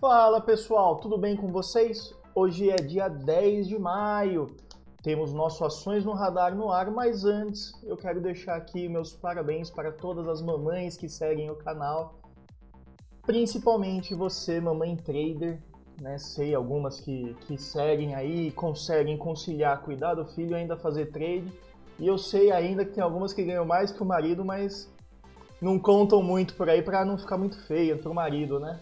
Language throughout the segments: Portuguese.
Fala pessoal, tudo bem com vocês? Hoje é dia 10 de maio, temos nosso Ações no Radar no ar, mas antes eu quero deixar aqui meus parabéns para todas as mamães que seguem o canal, principalmente você, mamãe trader, né? Sei algumas que seguem aí, conseguem conciliar cuidar do filho e ainda fazer trade, e eu sei ainda que tem algumas que ganham mais que o marido, mas não contam muito por aí para não ficar muito feia pro marido, né?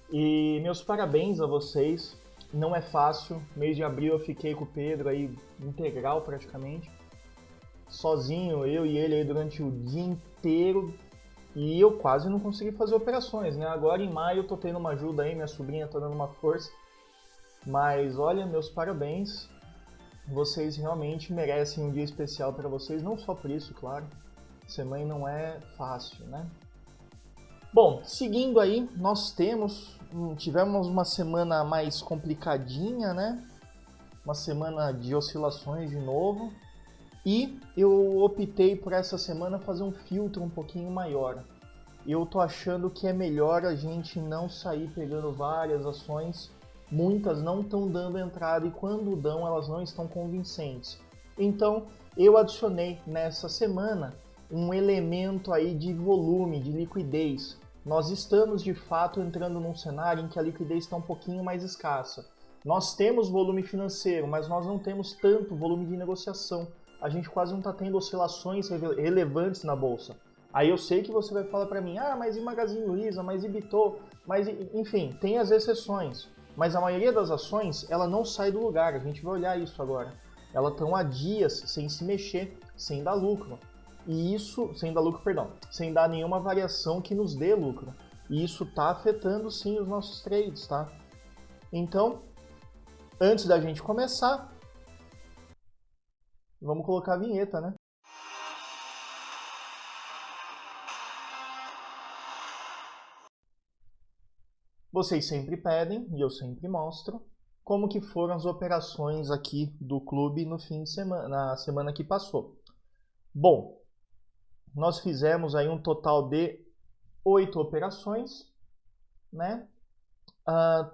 E meus parabéns a vocês. Não é fácil. Mês de abril eu fiquei com o Pedro aí integral praticamente. Sozinho, eu e ele aí durante o dia inteiro. E eu quase não consegui fazer operações, né? Agora em maio eu tô tendo uma ajuda aí, minha sobrinha tá dando uma força. Mas olha, meus parabéns. Vocês realmente merecem um dia especial para vocês, não só por isso, claro. Ser mãe não é fácil, né? Bom, seguindo aí, nós tivemos uma semana mais complicadinha, né? Uma semana de oscilações de novo. E eu optei por essa semana fazer um filtro um pouquinho maior. Eu tô achando que é melhor a gente não sair pegando várias ações. Muitas não estão dando entrada e quando dão, elas não estão convincentes. Então, eu adicionei nessa semana um elemento aí de volume, de liquidez. Nós estamos de fato entrando num cenário em que a liquidez está um pouquinho mais escassa. Nós temos volume financeiro, mas nós não temos tanto volume de negociação. A gente quase não está tendo oscilações relevantes na bolsa. Aí eu sei que você vai falar para mim, mas e Magazine Luiza, mas e Bitô, mas enfim, tem as exceções. Mas a maioria das ações, ela não sai do lugar, a gente vai olhar isso agora. Elas estão há dias sem se mexer, sem dar lucro. E isso, sem dar lucro, perdão, sem dar nenhuma variação que nos dê lucro. E isso está afetando sim os nossos trades, tá? Então, antes da gente começar, vamos colocar a vinheta, né? Vocês sempre pedem, e eu sempre mostro, como que foram as operações aqui do clube no fim de semana, na semana que passou. Bom, nós fizemos aí um total de 8 operações, né?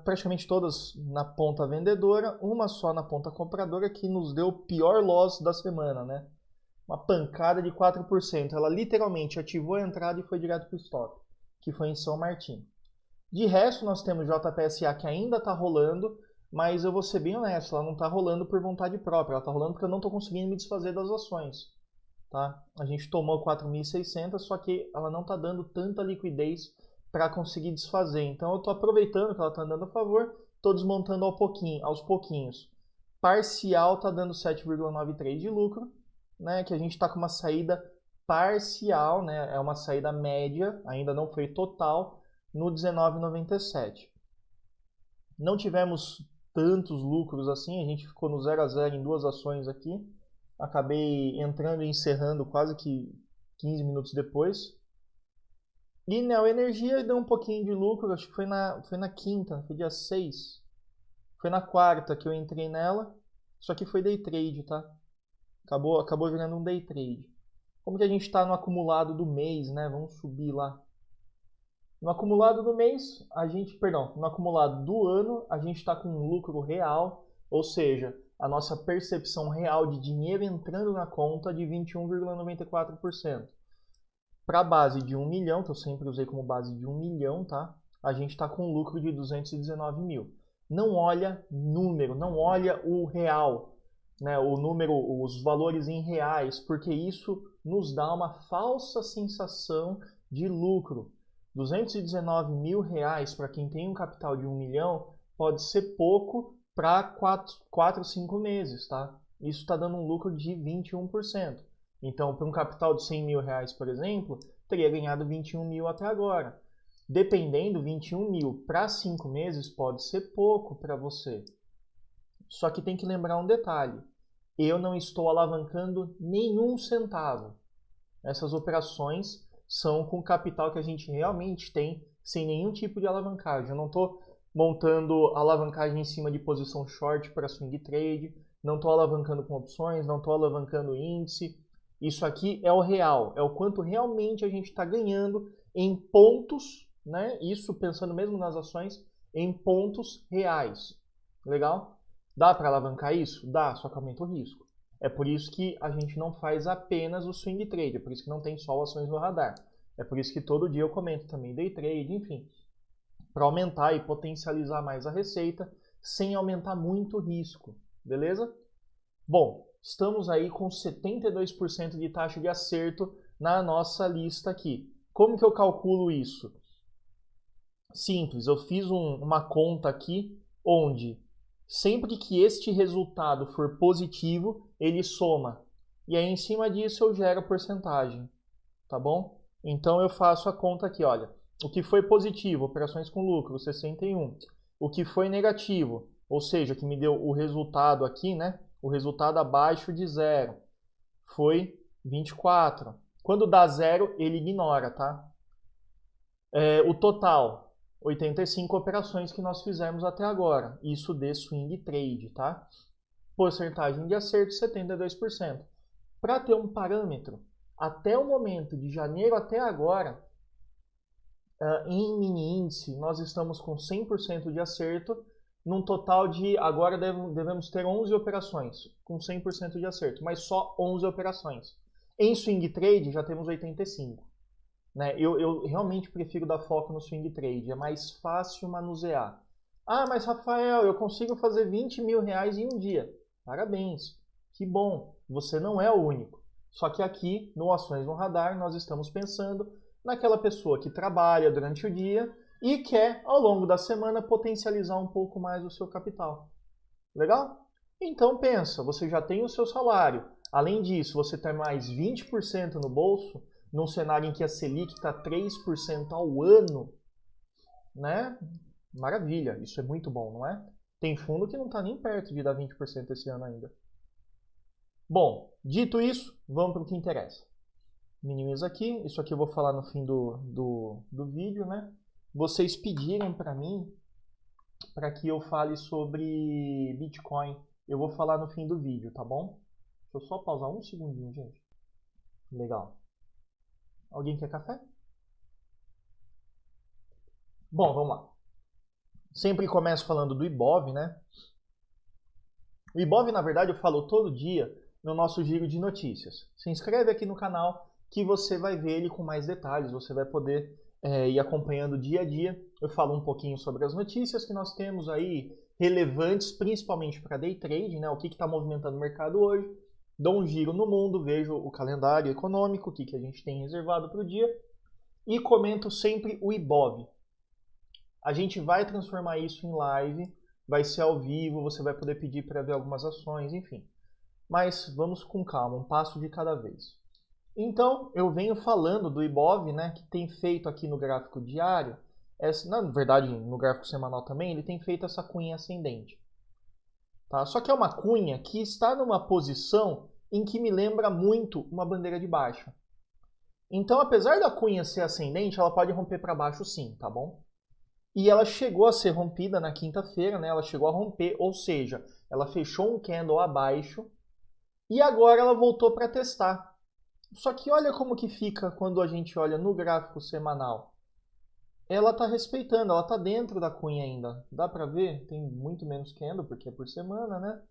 Praticamente todas na ponta vendedora, uma só na ponta compradora, que nos deu o pior loss da semana, né? Uma pancada de 4%. Ela literalmente ativou a entrada e foi direto para o stop, que foi em São Martin. De resto, nós temos JPSA que ainda está rolando, mas eu vou ser bem honesto, ela não está rolando por vontade própria, ela está rolando porque eu não estou conseguindo me desfazer das ações. Tá? A gente tomou 4.600, só que ela não está dando tanta liquidez para conseguir desfazer. Então eu estou aproveitando que ela está andando a favor, estou desmontando aos pouquinhos. Parcial está dando 7,93 de lucro, né? Que a gente está com uma saída parcial, né? É uma saída média, ainda não foi total, no 19,97. Não tivemos tantos lucros assim, a gente ficou no 0 a 0 em duas ações aqui. Acabei entrando e encerrando quase que 15 minutos depois. E Neo Energia deu um pouquinho de lucro, acho que foi na quinta, foi dia 6. Foi na quarta que eu entrei nela, só que foi day trade, tá? Acabou virando um day trade. Como que a gente está no acumulado do mês, né? Vamos subir lá. No acumulado do mês, no acumulado do ano, a gente está com um lucro real, ou seja, a nossa percepção real de dinheiro entrando na conta de 21,94%. Para a base de 1 milhão, que eu sempre usei como base de 1 milhão, tá? A gente está com um lucro de 219 mil. Não olha número, não olha o real, né? O número, os valores em reais, porque isso nos dá uma falsa sensação de lucro. 219 mil reais para quem tem um capital de 1 milhão pode ser pouco para 4, 5 meses, tá? Isso está dando um lucro de 21%. Então, para um capital de 100 mil reais, por exemplo, teria ganhado 21 mil até agora. Dependendo, 21 mil para 5 meses pode ser pouco para você. Só que tem que lembrar um detalhe. Eu não estou alavancando nenhum centavo. Essas operações são com capital que a gente realmente tem, sem nenhum tipo de alavancagem. Eu não estou montando alavancagem em cima de posição short para swing trade, não estou alavancando com opções, não estou alavancando índice. Isso aqui é o real, é o quanto realmente a gente está ganhando em pontos, né? Isso pensando mesmo nas ações, em pontos reais. Legal? Dá para alavancar isso? Dá, só que aumenta o risco. É por isso que a gente não faz apenas o swing trade, é por isso que não tem só ações no radar. É por isso que todo dia eu comento também day trade, enfim, para aumentar e potencializar mais a receita sem aumentar muito o risco, beleza? Bom, estamos aí com 72% de taxa de acerto na nossa lista aqui. Como que eu calculo isso? Simples, eu fiz uma conta aqui onde sempre que este resultado for positivo, ele soma. E aí em cima disso eu gero a porcentagem, tá bom? Então eu faço a conta aqui, olha. O que foi positivo, operações com lucro, 61. O que foi negativo, ou seja, que me deu o resultado aqui, né? O resultado abaixo de zero, foi 24. Quando dá zero, ele ignora, tá? O total, 85 operações que nós fizemos até agora. Isso de swing trade, tá? Porcentagem de acerto, 72%. Para ter um parâmetro, até o momento de janeiro até agora, em mini índice, nós estamos com 100% de acerto, num total de, agora devemos ter 11 operações, com 100% de acerto, mas só 11 operações. Em swing trade, já temos 85. Né? Eu realmente prefiro dar foco no swing trade, é mais fácil manusear. Ah, mas Rafael, eu consigo fazer 20 mil reais em um dia. Parabéns, que bom, você não é o único. Só que aqui, no Ações no Radar, nós estamos pensando naquela pessoa que trabalha durante o dia e quer, ao longo da semana, potencializar um pouco mais o seu capital. Legal? Então pensa, você já tem o seu salário. Além disso, você tem mais 20% no bolso, num cenário em que a Selic está 3% ao ano, né? Maravilha, isso é muito bom, não é? Tem fundo que não está nem perto de dar 20% esse ano ainda. Bom, dito isso, vamos para o que interessa. Minimiza aqui, isso aqui eu vou falar no fim do vídeo, né? Vocês pediram para mim para que eu fale sobre Bitcoin. Eu vou falar no fim do vídeo, tá bom? Deixa eu só pausar um segundinho, gente. Legal. Alguém quer café? Bom, vamos lá. Sempre começo falando do Ibov, né? O Ibov, na verdade, eu falo todo dia no nosso giro de notícias. Se inscreve aqui no canal que você vai ver ele com mais detalhes, você vai poder ir acompanhando dia a dia. Eu falo um pouquinho sobre as notícias que nós temos aí, relevantes principalmente para day trade, né? O que está movimentando o mercado hoje. Dou um giro no mundo, vejo o calendário econômico, o que a gente tem reservado para o dia e comento sempre o Ibov. A gente vai transformar isso em live, vai ser ao vivo, você vai poder pedir para ver algumas ações, enfim. Mas vamos com calma, um passo de cada vez. Então, eu venho falando do Ibov, né, que tem feito aqui no gráfico diário, na verdade no gráfico semanal também, ele tem feito essa cunha ascendente. Tá? Só que é uma cunha que está numa posição em que me lembra muito uma bandeira de baixa. Então, apesar da cunha ser ascendente, ela pode romper para baixo sim, tá bom? E ela chegou a ser rompida na quinta-feira, né? Ela chegou a romper, ou seja, ela fechou um candle abaixo e agora ela voltou para testar. Só que olha como que fica quando a gente olha no gráfico semanal. Ela está respeitando, ela está dentro da cunha ainda. Dá para ver? Tem muito menos candle porque é por semana, né?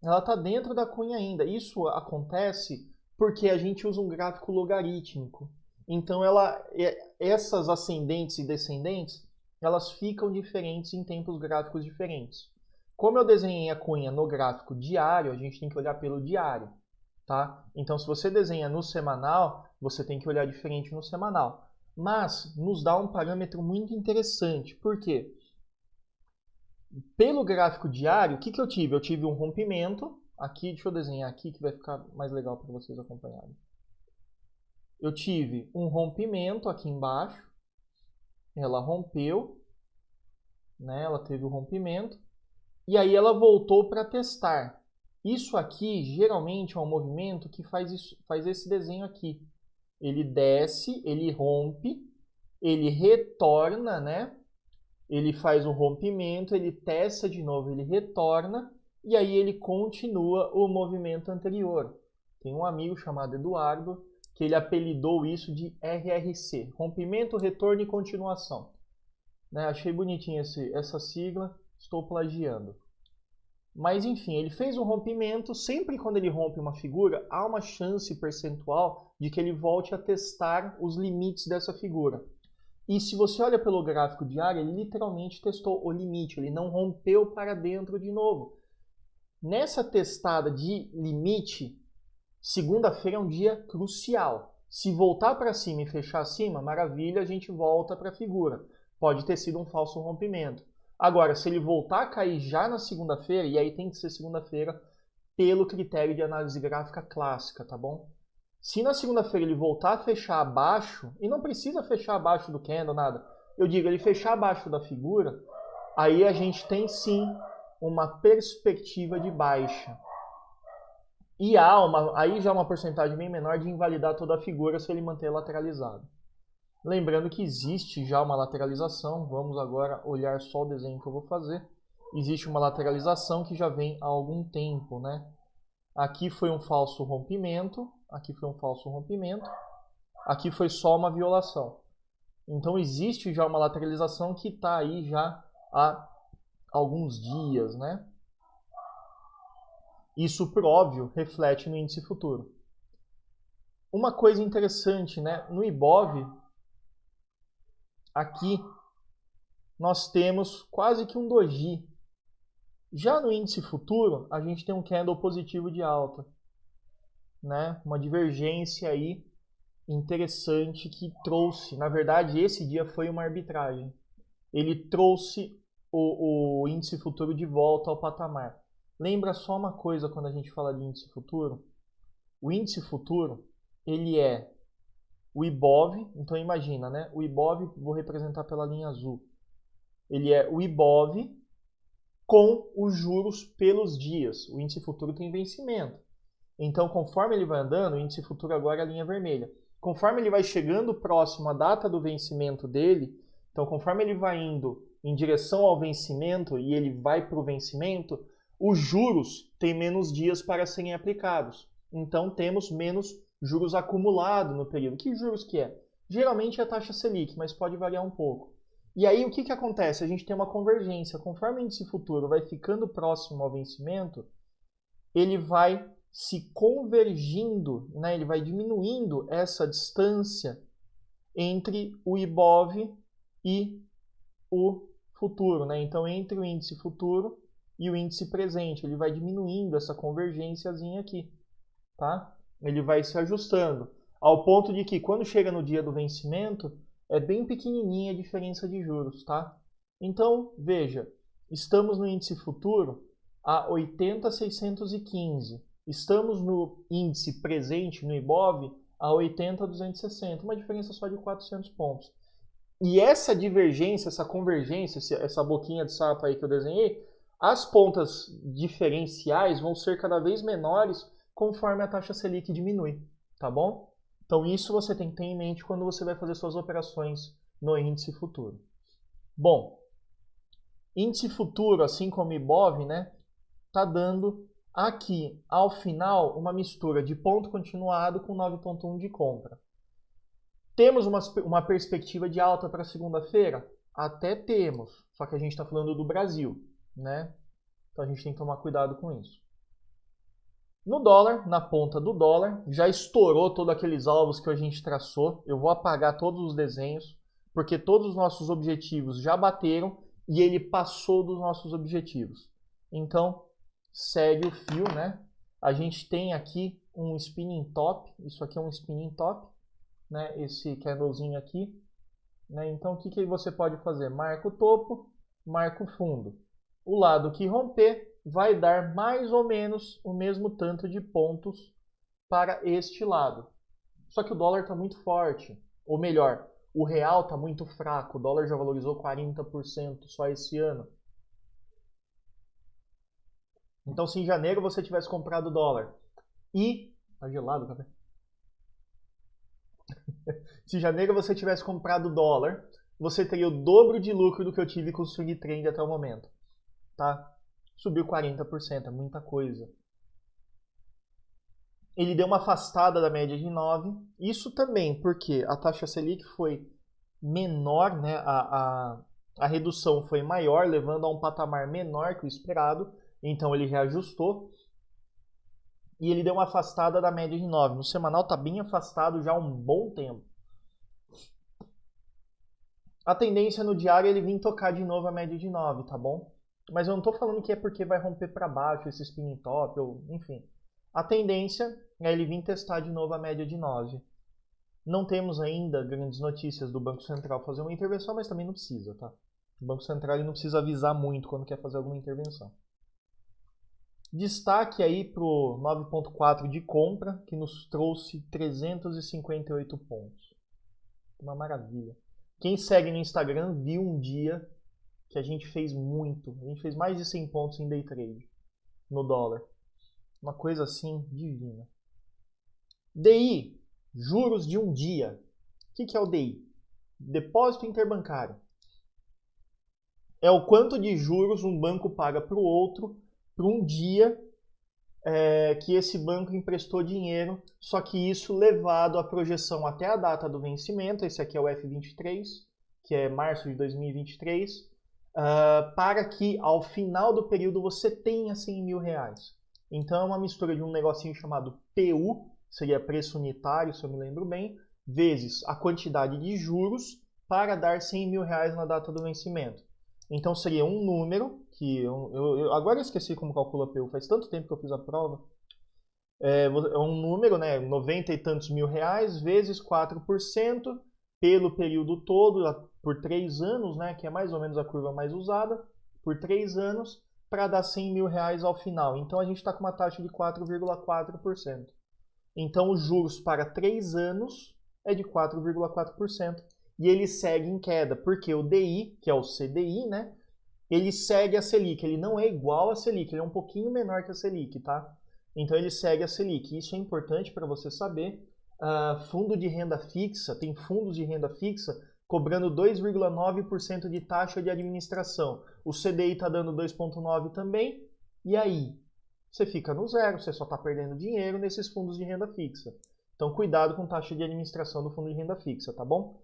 Ela está dentro da cunha ainda. Isso acontece porque a gente usa um gráfico logarítmico. Então essas ascendentes e descendentes, elas ficam diferentes em tempos gráficos diferentes. Como eu desenhei a cunha no gráfico diário, a gente tem que olhar pelo diário. Tá? Então, se você desenha no semanal, você tem que olhar diferente no semanal. Mas nos dá um parâmetro muito interessante. Por quê? Pelo gráfico diário, o que eu tive? Eu tive um rompimento. Aqui, deixa eu desenhar aqui que vai ficar mais legal para vocês acompanharem. Eu tive um rompimento aqui embaixo. Ela rompeu. Né? Ela teve o rompimento. E aí ela voltou para testar. Isso aqui geralmente é um movimento que faz esse desenho aqui. Ele desce, ele rompe, ele retorna, né? Ele faz um rompimento, ele testa de novo, ele retorna e aí ele continua o movimento anterior. Tem um amigo chamado Eduardo que ele apelidou isso de RRC, rompimento, retorno e continuação. né? Achei bonitinho essa sigla, estou plagiando. Mas enfim, ele fez um rompimento. Sempre quando ele rompe uma figura, há uma chance percentual de que ele volte a testar os limites dessa figura. E se você olha pelo gráfico diário, ele literalmente testou o limite, ele não rompeu para dentro de novo. Nessa testada de limite, segunda-feira é um dia crucial. Se voltar para cima e fechar acima, maravilha, a gente volta para a figura. Pode ter sido um falso rompimento. Agora, se ele voltar a cair já na segunda-feira, e aí tem que ser segunda-feira pelo critério de análise gráfica clássica, tá bom? Se na segunda-feira ele voltar a fechar abaixo, e não precisa fechar abaixo do candle, nada. Eu digo, ele fechar abaixo da figura, aí a gente tem sim uma perspectiva de baixa. E aí já uma porcentagem bem menor de invalidar toda a figura se ele manter lateralizado. Lembrando que existe já uma lateralização, vamos agora olhar só o desenho que eu vou fazer. Existe uma lateralização que já vem há algum tempo, né? Aqui foi um falso rompimento, aqui foi um falso rompimento, aqui foi só uma violação. Então existe já uma lateralização que está aí já há alguns dias, né? Isso, por óbvio, reflete no índice futuro. Uma coisa interessante, né? No Ibov, aqui nós temos quase que um doji. Já no índice futuro, a gente tem um candle positivo de alta, né? Uma divergência aí interessante que trouxe, na verdade, esse dia foi uma arbitragem. Ele trouxe o índice futuro de volta ao patamar. Lembra só uma coisa quando a gente fala de índice futuro? O índice futuro, ele é o Ibov, então imagina, né? O Ibov, vou representar pela linha azul. Ele é o Ibov com os juros pelos dias. O índice futuro tem vencimento. Então, conforme ele vai andando, o índice futuro agora é a linha vermelha. Conforme ele vai chegando próximo à data do vencimento dele, então conforme ele vai indo em direção ao vencimento e ele vai para o vencimento, os juros têm menos dias para serem aplicados. Então, temos menos juros acumulados no período. Que juros que é? Geralmente é a taxa Selic, mas pode variar um pouco. E aí o que acontece? A gente tem uma convergência. Conforme o índice futuro vai ficando próximo ao vencimento, ele vai se convergindo, né? Ele vai diminuindo essa distância entre o Ibov e o futuro, né? Então, entre o índice futuro e o índice presente, ele vai diminuindo essa convergênciazinha aqui, tá? Ele vai se ajustando, ao ponto de que quando chega no dia do vencimento, é bem pequenininha a diferença de juros, tá? Então, veja, estamos no índice futuro a 80,615. Estamos no índice presente, no Ibov, a 80,260. Uma diferença só de 400 pontos. E essa divergência, essa convergência, essa boquinha de sapo aí que eu desenhei, as pontas diferenciais vão ser cada vez menores conforme a taxa Selic diminui, tá bom? Então isso você tem que ter em mente quando você vai fazer suas operações no índice futuro. Bom, índice futuro, assim como Ibov, né, tá dando aqui ao final uma mistura de ponto continuado com 9,1 de compra. Temos uma perspectiva de alta para segunda-feira? Até temos, só que a gente está falando do Brasil, né? Então a gente tem que tomar cuidado com isso. No dólar, na ponta do dólar, já estourou todos aqueles alvos que a gente traçou. Eu vou apagar todos os desenhos, porque todos os nossos objetivos já bateram e ele passou dos nossos objetivos. Então, segue o fio, né? A gente tem aqui um spinning top, isso aqui é um spinning top, né? Esse candlezinho aqui, né? Então, o que você pode fazer? Marca o topo, marca o fundo. O lado que romper vai dar mais ou menos o mesmo tanto de pontos para este lado. Só que o dólar está muito forte, ou melhor, o real está muito fraco, o dólar já valorizou 40% só esse ano. Então, se em janeiro você tivesse comprado dólar e... Tá gelado o café? Se em janeiro você tivesse comprado dólar, você teria o dobro de lucro do que eu tive com o swing trade até o momento. Tá? Subiu 40%, é muita coisa. Ele deu uma afastada da média de 9. Isso também porque a taxa Selic foi menor, né? a redução foi maior, levando a um patamar menor que o esperado, então ele reajustou e ele deu uma afastada da média de 9. No semanal está bem afastado já há um bom tempo. A tendência no diário é ele vir tocar de novo a média de 9, tá bom? Mas eu não estou falando que é porque vai romper para baixo esse spinning top, ou enfim. A tendência é ele vir testar de novo a média de 9. Não temos ainda grandes notícias do Banco Central fazer uma intervenção, mas também não precisa, tá? O Banco Central ele não precisa avisar muito quando quer fazer alguma intervenção. Destaque aí para o 9.4 de compra, que nos trouxe 358 pontos. Uma maravilha. Quem segue no Instagram viu um dia que a gente fez muito. A gente fez mais de 100 pontos em day trade no dólar. Uma coisa assim divina. DI, juros de um dia. O que é o DI? Depósito interbancário. É o quanto de juros um banco paga para o outro por um dia que esse banco emprestou dinheiro, só que isso levado à projeção até a data do vencimento, esse aqui é o F23, que é março de 2023, para que ao final do período você tenha 100 mil reais. Então é uma mistura de um negocinho chamado PU, seria preço unitário, se eu me lembro bem, vezes a quantidade de juros para dar 100 mil reais na data do vencimento. Então seria um número, que agora eu esqueci como calcula PU, faz tanto tempo que eu fiz a prova. É um número, né, 90 e tantos mil reais, vezes 4%, pelo período todo, por 3 anos, né, que é mais ou menos a curva mais usada, por 3 anos, para dar 100 mil reais ao final. Então a gente está com uma taxa de 4,4%. Então os juros para 3 anos é de 4,4%. E ele segue em queda, porque o DI, que é o CDI, né, ele segue a Selic, ele não é igual a Selic, ele é um pouquinho menor que a Selic, tá? Então ele segue a Selic, isso é importante para você saber. Fundo de renda fixa, tem fundos de renda fixa cobrando 2,9% de taxa de administração. O CDI está dando 2,9% também, e aí? Você fica no zero, você só está perdendo dinheiro nesses fundos de renda fixa. Então cuidado com taxa de administração do fundo de renda fixa, tá bom?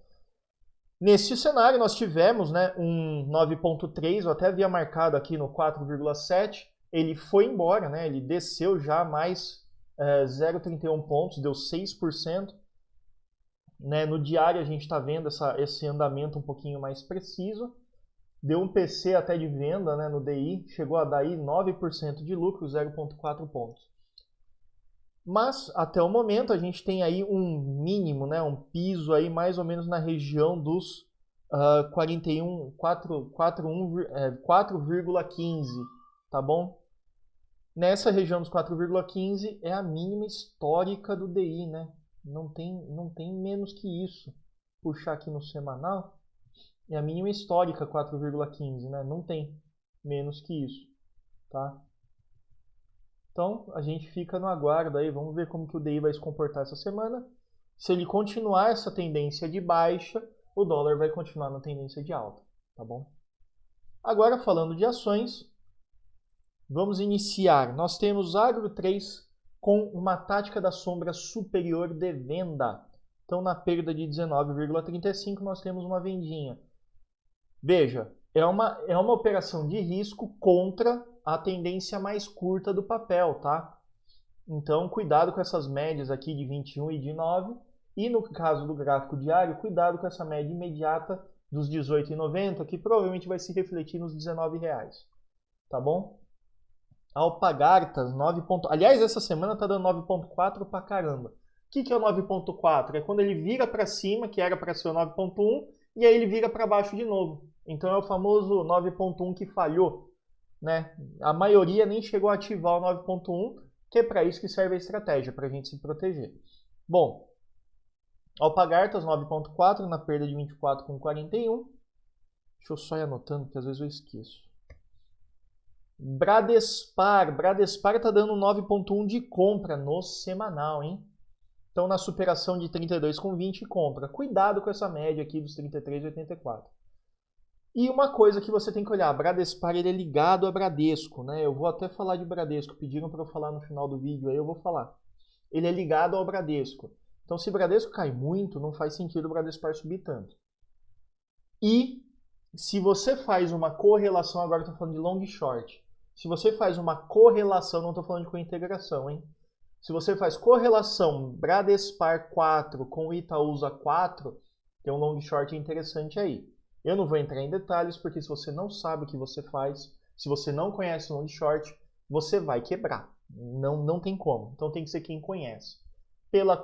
Nesse cenário, nós tivemos, né, um 9,3, eu até havia marcado aqui no 4,7, ele foi embora, né, ele desceu já mais 0,31 pontos, deu 6%. Né, no diário a gente está vendo esse andamento um pouquinho mais preciso. Deu um PC até de venda, né, no DI, chegou a dar aí 9% de lucro, 0,4 pontos. Mas, até o momento, a gente tem aí um mínimo, né, um piso aí mais ou menos na região dos 4,15, tá bom? Nessa região dos 4,15 é a mínima histórica do DI, né? Não tem menos que isso. Puxar aqui no semanal, é a mínima histórica 4,15, né? Não tem menos que isso, tá? Então, a gente fica no aguardo aí, vamos ver como que o DI vai se comportar essa semana. Se ele continuar essa tendência de baixa, o dólar vai continuar na tendência de alta, tá bom? Agora, falando de ações, vamos iniciar. Nós temos Agro 3 com uma tática da sombra superior de venda. Então, na perda de 19,35, nós temos uma vendinha. Veja, é uma operação de risco contra a tendência mais curta do papel, tá? Então, cuidado com essas médias aqui de 21 e de 9. E no caso do gráfico diário, cuidado com essa média imediata dos 18,90, que provavelmente vai se refletir nos R$19, tá bom? Alpagartas, 9. Aliás, essa semana tá dando 9,4 pra caramba. O que é o 9,4? É quando ele vira para cima, que era para ser o 9,1, e aí ele vira para baixo de novo. Então é o famoso 9,1 que falhou, né? A maioria nem chegou a ativar o 9,1, que é para isso que serve a estratégia, para a gente se proteger. Bom, Alpagartas 9,4 na perda de 24,41. Deixa eu só ir anotando, porque às vezes eu esqueço. Bradespar está dando 9,1 de compra no semanal, hein? Então na superação de 32,20 compra. Cuidado com essa média aqui dos 33,84. E uma coisa que você tem que olhar, Bradespar ele é ligado a Bradesco, né? Eu vou até falar de Bradesco, pediram para eu falar no final do vídeo, aí eu vou falar. Ele é ligado ao Bradesco. Então se Bradesco cai muito, não faz sentido o Bradespar subir tanto. E se você faz uma correlação, agora eu estou falando de long e short, se você faz uma correlação, não estou falando de cointegração, hein? Se você faz correlação Bradespar 4 com Itaúsa 4, tem um long short interessante aí. Eu não vou entrar em detalhes, porque se você não sabe o que você faz, se você não conhece long short, você vai quebrar. Não tem como. Então tem que ser quem conhece. Pela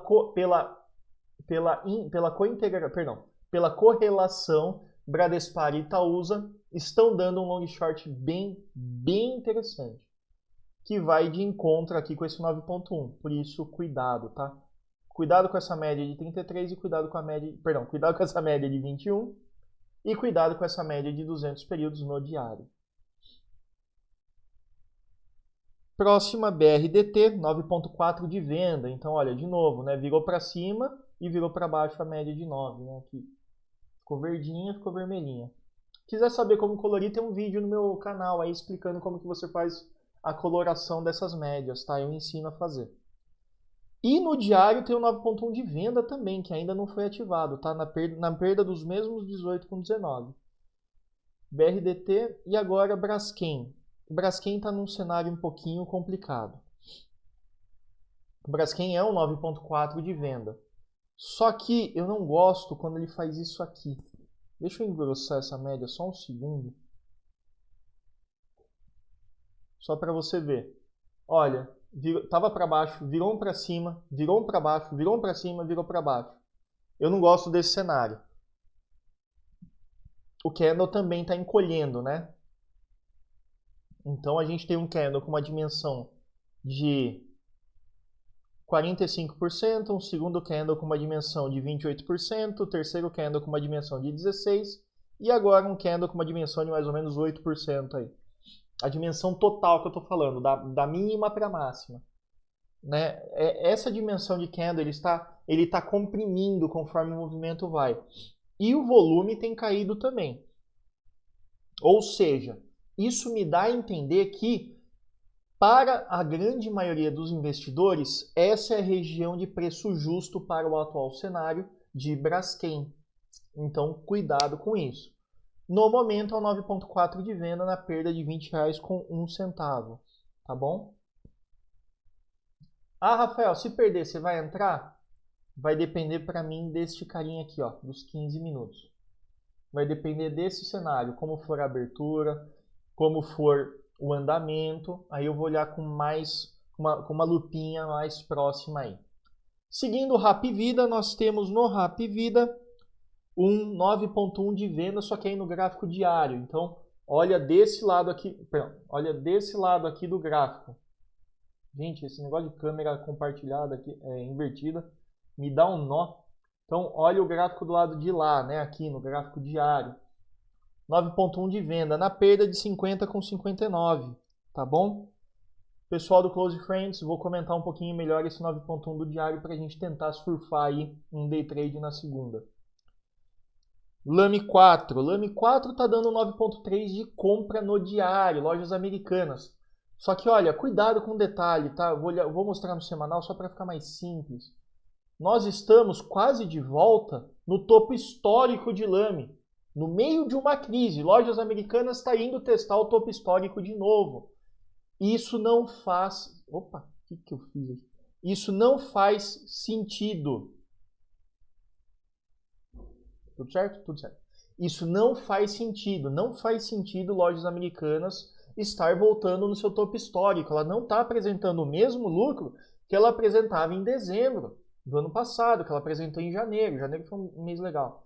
correlação, Bradespar e Itaúsa estão dando um long short bem interessante, que vai de encontro aqui com esse 9.1. Por isso, cuidado, tá? Cuidado com essa média de 33 e cuidado com essa média de 21 e cuidado com essa média de 200 períodos no diário. Próxima, BRDT, 9.4 de venda. Então, olha, de novo, né? Virou para cima e virou para baixo a média de 9, né? Aqui. Ficou verdinha, ficou vermelhinha. Quiser saber como colorir, tem um vídeo no meu canal aí explicando como que você faz a coloração dessas médias, tá? Eu ensino a fazer. E no diário tem o 9.1 de venda também, que ainda não foi ativado, tá? Na perda dos mesmos 18 com 19. BRDT e agora Braskem. O Braskem está num cenário um pouquinho complicado. O Braskem é um 9.4 de venda. Só que eu não gosto quando ele faz isso aqui. Deixa eu engrossar essa média só um segundo. Só para você ver. Olha, estava para baixo, virou um para cima, virou um para baixo, virou um para cima, virou para baixo. Eu não gosto desse cenário. O candle também está encolhendo, né? Então a gente tem um candle com uma dimensão de 45%, um segundo candle com uma dimensão de 28%, o terceiro candle com uma dimensão de 16% e agora um candle com uma dimensão de mais ou menos 8% aí. A dimensão total que eu estou falando, da mínima para a máxima. Né? Essa dimensão de candle ele está comprimindo conforme o movimento vai. E o volume tem caído também. Ou seja, isso me dá a entender que para a grande maioria dos investidores, essa é a região de preço justo para o atual cenário de Braskem. Então, cuidado com isso. No momento, é o 9.4 de venda na perda de R$20 com 1 centavo. Tá bom? Ah, Rafael, se perder, você vai entrar? Vai depender para mim deste carinha aqui, ó, dos 15 minutos. Vai depender desse cenário, como for a abertura, como for o andamento, aí eu vou olhar com uma lupinha mais próxima aí. Seguindo o Rapvida, nós temos no Rapvida um 9.1 de venda, só que aí no gráfico diário. Então, olha desse lado aqui, olha desse lado aqui do gráfico. Gente, esse negócio de câmera compartilhada aqui, invertida, me dá um nó. Então, olha o gráfico do lado de lá, né, aqui no gráfico diário. 9.1 de venda, na perda de 50 com 59, tá bom? Pessoal do Close Friends, vou comentar um pouquinho melhor esse 9.1 do diário para a gente tentar surfar aí um day trade na segunda. Lame 4 está dando 9.3 de compra no diário, lojas americanas. Só que olha, cuidado com o detalhe, tá? Eu vou mostrar no semanal só para ficar mais simples. Nós estamos quase de volta no topo histórico de Lame. No meio de uma crise, lojas americanas está indo testar o topo histórico de novo. Isso não faz... Opa, o que eu fiz aqui? Isso não faz sentido. Tudo certo? Tudo certo. Isso não faz sentido. Não faz sentido lojas americanas estar voltando no seu topo histórico. Ela não está apresentando o mesmo lucro que ela apresentava em dezembro do ano passado, que ela apresentou em janeiro. Janeiro foi um mês legal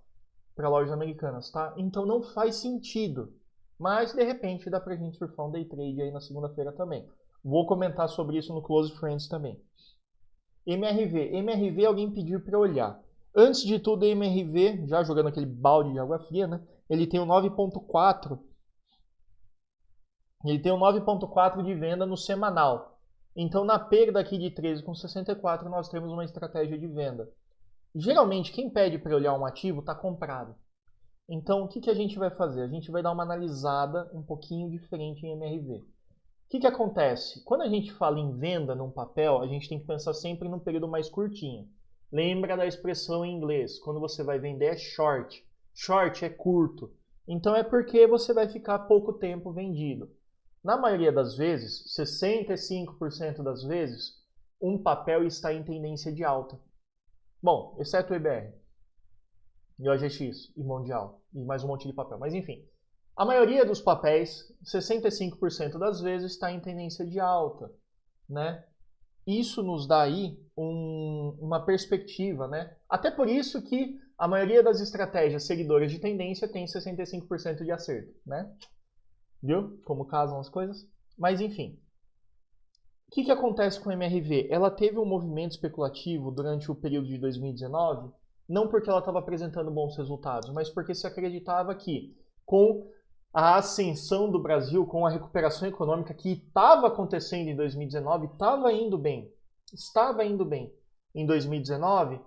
para lojas americanas, tá? Então não faz sentido. Mas, de repente, dá pra gente surfar um day trade aí na segunda-feira também. Vou comentar sobre isso no Close Friends também. MRV. MRV alguém pediu para olhar. Antes de tudo, MRV, já jogando aquele balde de água fria, né? Ele tem um 9.4. Ele tem um 9.4 de venda no semanal. Então, na perda aqui de 13,64, nós temos uma estratégia de venda. Geralmente, quem pede para olhar um ativo está comprado. Então, o que a gente vai fazer? A gente vai dar uma analisada um pouquinho diferente em MRV. O que acontece? Quando a gente fala em venda num papel, a gente tem que pensar sempre num período mais curtinho. Lembra da expressão em inglês? Quando você vai vender é short. Short é curto. Então é porque você vai ficar pouco tempo vendido. Na maioria das vezes, 65% das vezes, um papel está em tendência de alta. Bom, exceto o IBR, e o OGX, e Mundial, e mais um monte de papel. Mas enfim, a maioria dos papéis, 65% das vezes, está em tendência de alta, né? Isso nos dá aí uma perspectiva, né? Até por isso que a maioria das estratégias seguidoras de tendência tem 65% de acerto, né? Viu como casam as coisas? Mas enfim, o que acontece com a MRV? Ela teve um movimento especulativo durante o período de 2019, não porque ela estava apresentando bons resultados, mas porque se acreditava que com a ascensão do Brasil, com a recuperação econômica que estava acontecendo em 2019, estava indo bem em 2019,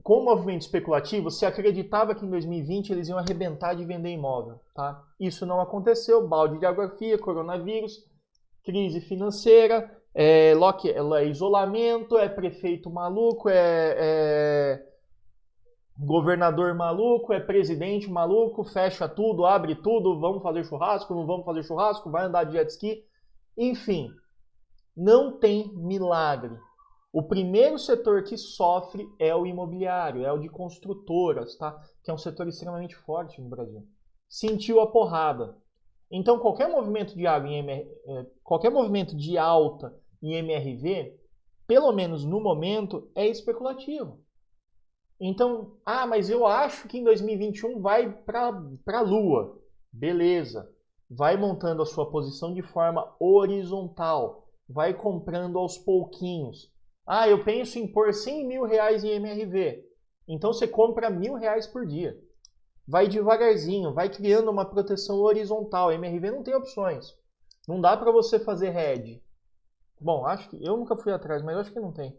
com o movimento especulativo, se acreditava que em 2020 eles iam arrebentar de vender imóvel. Tá? Isso não aconteceu, balde de água fria, coronavírus, crise financeira, isolamento, é prefeito maluco, governador maluco, é presidente maluco, fecha tudo, abre tudo, vamos fazer churrasco, não vamos fazer churrasco, vai andar de jet ski. Enfim, não tem milagre. O primeiro setor que sofre é o imobiliário, é o de construtoras, tá? Que é um setor extremamente forte no Brasil. Sentiu a porrada. Então, qualquer movimento de alta em MRV, pelo menos no momento, é especulativo. Então, mas eu acho que em 2021 vai para a lua. Beleza. Vai montando a sua posição de forma horizontal. Vai comprando aos pouquinhos. Eu penso em pôr 100 mil reais em MRV. Então você compra R$1.000 por dia. Vai devagarzinho, vai criando uma proteção horizontal. MRV não tem opções. Não dá para você fazer hedge. Bom, acho que eu nunca fui atrás, mas acho que não tem.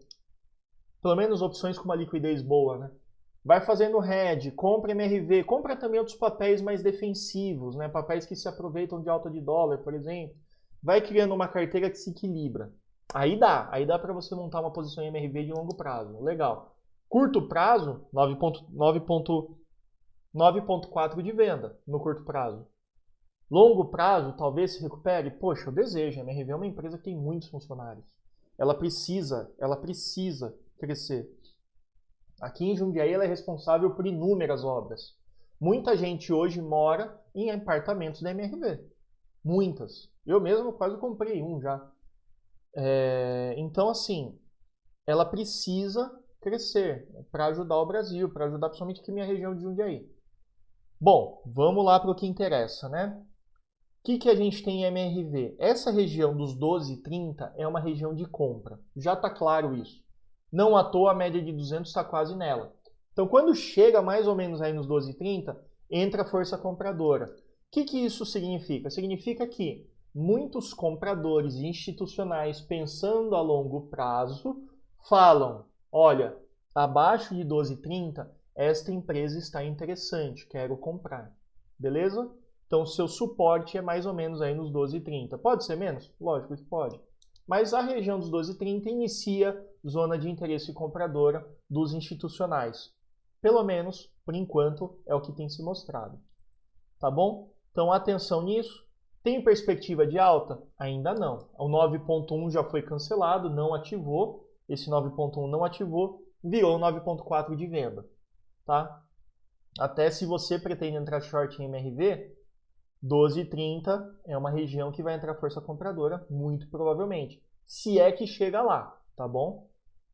Pelo menos opções com uma liquidez boa, né? Vai fazendo hedge, compra MRV, compra também outros papéis mais defensivos, né? Papéis que se aproveitam de alta de dólar, por exemplo. Vai criando uma carteira que se equilibra. Aí dá para você montar uma posição em MRV de longo prazo. Legal. Curto prazo, 9,4 de venda no curto prazo. Longo prazo, talvez se recupere. Poxa, eu desejo. A MRV é uma empresa que tem muitos funcionários. Ela precisa crescer. Aqui em Jundiaí ela é responsável por inúmeras obras. Muita gente hoje mora em apartamentos da MRV. Muitas. Eu mesmo quase comprei um já. Então, assim, ela precisa crescer para ajudar o Brasil, para ajudar principalmente aqui minha região de Jundiaí. Bom, vamos lá para o que interessa, né? O que a gente tem em MRV? Essa região dos 12,30 é uma região de compra. Já está claro isso. Não à toa a média de 200 está quase nela. Então, quando chega mais ou menos aí nos 12,30, entra a força compradora. O que isso significa? Significa que muitos compradores institucionais pensando a longo prazo falam, olha, abaixo de 12,30 esta empresa está interessante, quero comprar. Beleza? Então, seu suporte é mais ou menos aí nos 12,30. Pode ser menos? Lógico que pode. Mas a região dos 12,30 inicia zona de interesse compradora dos institucionais. Pelo menos, por enquanto, é o que tem se mostrado. Tá bom? Então, atenção nisso. Tem perspectiva de alta? Ainda não. O 9.1 já foi cancelado, não ativou. Esse 9.1 não ativou, virou 9.4 de venda. Tá? Até se você pretende entrar short em MRV, 12,30 é uma região que vai entrar força compradora, muito provavelmente. Se é que chega lá, tá bom?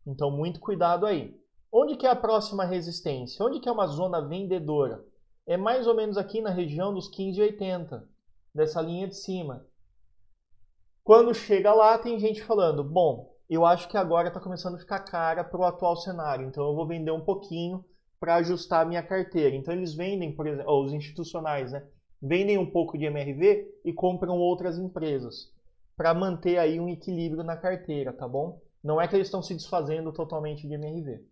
Então, muito cuidado aí. Onde que é a próxima resistência? Onde que é uma zona vendedora? É mais ou menos aqui na região dos 15,80, dessa linha de cima. Quando chega lá, tem gente falando, bom, eu acho que agora está começando a ficar cara para o atual cenário, então eu vou vender um pouquinho para ajustar a minha carteira. Então eles vendem, por exemplo, os institucionais, né? Vendem um pouco de MRV e compram outras empresas para manter aí um equilíbrio na carteira, tá bom? Não é que eles estão se desfazendo totalmente de MRV.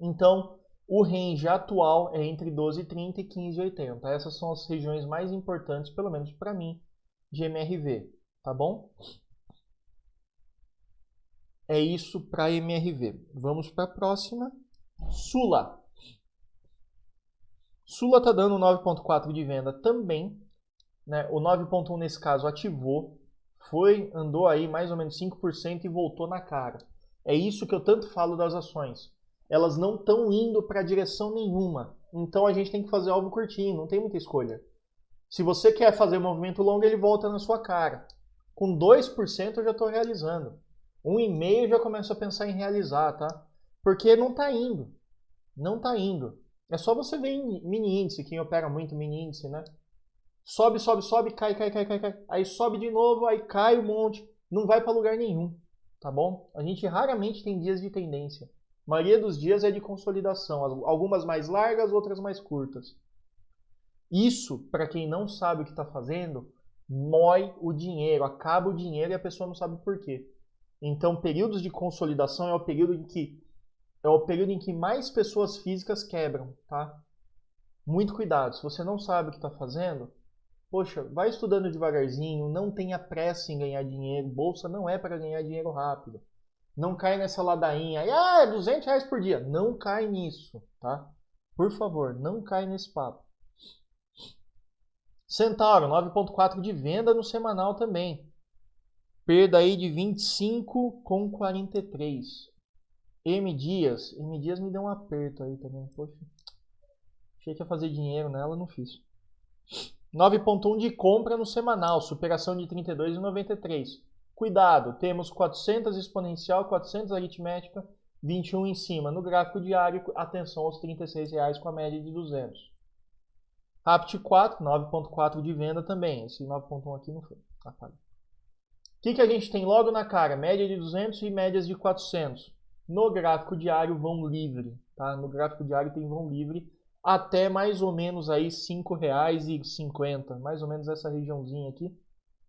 Então, o range atual é entre 12,30 e 15,80. Essas são as regiões mais importantes, pelo menos para mim, de MRV, tá bom? É isso para MRV. Vamos para a próxima. Sula. Sula está dando 9,4 de venda também, né? O 9,1 nesse caso ativou, andou aí mais ou menos 5% e voltou na cara. É isso que eu tanto falo das ações. Elas não estão indo para direção nenhuma. Então a gente tem que fazer algo curtinho, não tem muita escolha. Se você quer fazer um movimento longo, ele volta na sua cara. Com 2% eu já estou realizando. 1,5% eu já começo a pensar em realizar, tá? Porque não está indo. Não está indo. É só você ver em mini índice, quem opera muito mini índice, né? Sobe, sobe, sobe, cai, cai, cai, cai, cai. Aí sobe de novo, aí cai um monte. Não vai para lugar nenhum, tá bom? A gente raramente tem dias de tendência. A maioria dos dias é de consolidação. Algumas mais largas, outras mais curtas. Isso, para quem não sabe o que está fazendo, mói o dinheiro, acaba o dinheiro e a pessoa não sabe por quê. Então, períodos de consolidação é o período em que mais pessoas físicas quebram, tá? Muito cuidado. Se você não sabe o que está fazendo, poxa, vai estudando devagarzinho, não tenha pressa em ganhar dinheiro. Bolsa não é para ganhar dinheiro rápido. Não cai nessa ladainha. É R$200 por dia. Não cai nisso, tá? Por favor, não cai nesse papo. Centauro, 9,4 de venda no semanal também. Perda aí de 25,43. M Dias me deu um aperto aí também. Poxa, achei que ia fazer dinheiro nela, não fiz. 9,1 de compra no semanal, superação de 32,93. Cuidado, temos 400 exponencial, 400 aritmética, 21 em cima. No gráfico diário, atenção aos R$36 com a média de 200. Rapt 4, 9,4 de venda também. Esse 9,1 aqui não foi. Apaga. O que a gente tem logo na cara? Média de 200 e médias de 400. No gráfico diário, vão livre. Tá? No gráfico diário tem vão livre até mais ou menos aí R$5,50. Mais ou menos essa regiãozinha aqui.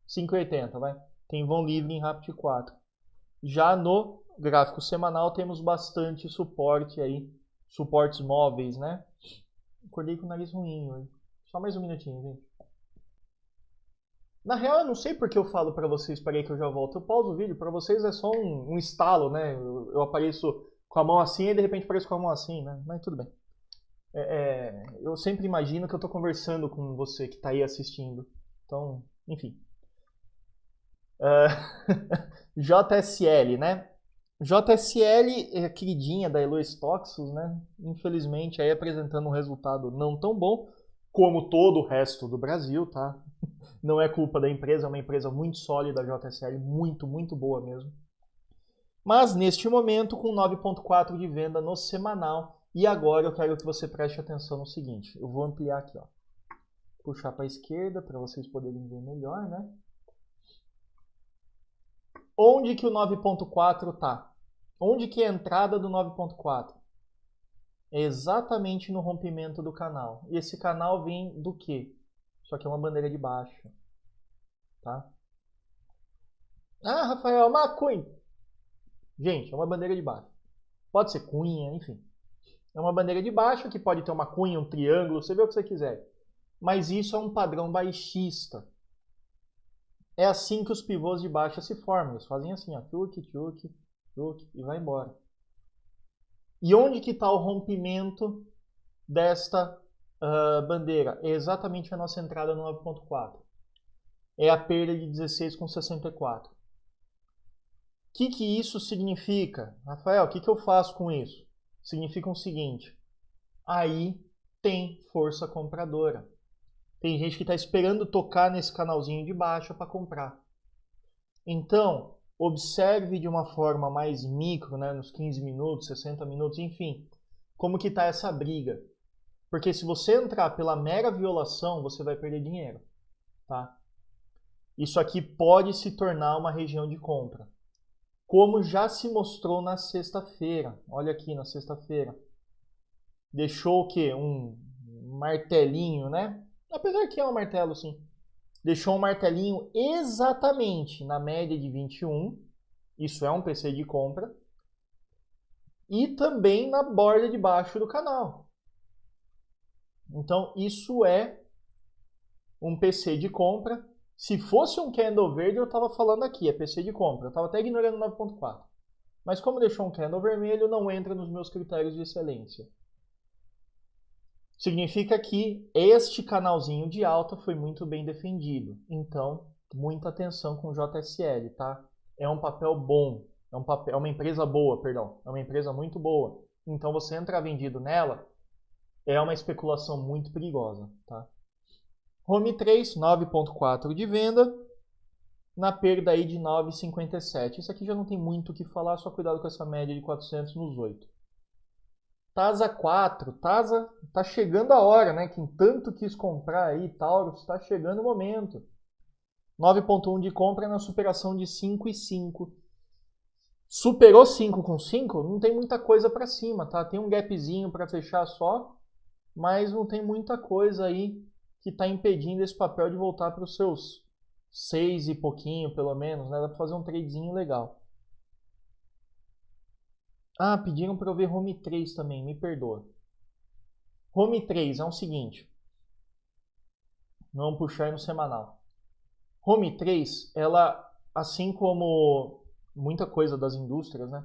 5,80, vai. Tem vão livre em Rapt 4. Já no gráfico semanal temos bastante suporte aí. Suportes móveis, né? Acordei com o nariz ruim hoje. Só mais um minutinho, gente. Na real, eu não sei porque eu falo pra vocês, peraí que eu já volto. Eu pauso o vídeo, pra vocês é só um estalo, né? Eu apareço com a mão assim e de repente apareço com a mão assim, né? Mas tudo bem. Eu sempre imagino que eu tô conversando com você que tá aí assistindo. Então, enfim. JSL, né? JSL é a queridinha da Elo Stoxos, né? Infelizmente aí apresentando um resultado não tão bom como todo o resto do Brasil, tá? Não é culpa da empresa, é uma empresa muito sólida, a JSL, muito, muito boa mesmo. Mas neste momento com 9,4 de venda no semanal. E agora eu quero que você preste atenção no seguinte. Eu vou ampliar aqui, ó. Puxar para a esquerda para vocês poderem ver melhor, né? Onde que o 9,4 tá? Onde que é a entrada do 9,4? É exatamente no rompimento do canal. E esse canal vem do quê? Só que é uma bandeira de baixa. Tá? Ah, Rafael, uma cunha. Gente, é uma bandeira de baixa. Pode ser cunha, enfim. É uma bandeira de baixa que pode ter uma cunha, um triângulo, você vê o que você quiser. Mas isso é um padrão baixista. É assim que os pivôs de baixa se formam. Eles fazem assim, ó, tchuk, tchuk, tchuk, e vai embora. E onde que está o rompimento desta bandeira? É exatamente a nossa entrada no 9,4. É a perda de 16,64. O que isso significa? Rafael, o que eu faço com isso? Significa o seguinte, aí tem força compradora. Tem gente que está esperando tocar nesse canalzinho de baixo para comprar. Então, observe de uma forma mais micro, né, nos 15 minutos, 60 minutos, enfim, como que está essa briga. Porque se você entrar pela mera violação, você vai perder dinheiro. Tá? Isso aqui pode se tornar uma região de compra. Como já se mostrou na sexta-feira. Olha aqui na sexta-feira. Deixou o quê? Um martelinho, né? Apesar que é um martelo, sim. Deixou um martelinho exatamente na média de 21. Isso é um PC de compra. E também na borda de baixo do canal. Então, isso é um PC de compra. Se fosse um candle verde, eu estava falando aqui, é PC de compra. Eu estava até ignorando o 9.4. Mas como deixou um candle vermelho, não entra nos meus critérios de excelência. Significa que este canalzinho de alta foi muito bem defendido. Então, muita atenção com o JSL, tá? É um papel bom, é uma empresa boa, perdão. É uma empresa muito boa. Então, você entrar vendido nela é uma especulação muito perigosa, tá? Home 3, 9,4 de venda, na perda aí de 9,57. Isso aqui já não tem muito o que falar, só cuidado com essa média de 400 nos 8. Tasa 4, Tasa tá chegando a hora, né? Quem tanto quis comprar aí, Taurus, está chegando o momento. 9,1 de compra na superação de 5,5. Superou 5 com 5, não tem muita coisa para cima, tá? Tem um gapzinho para fechar só, mas não tem muita coisa aí que está impedindo esse papel de voltar para os seus 6 e pouquinho, pelo menos, né? Dá para fazer um tradezinho legal. Ah, pediram para eu ver Home 3 também, me perdoa. Home 3 é o seguinte. Vamos puxar aí no semanal. Home 3, ela, assim como muita coisa das indústrias, né?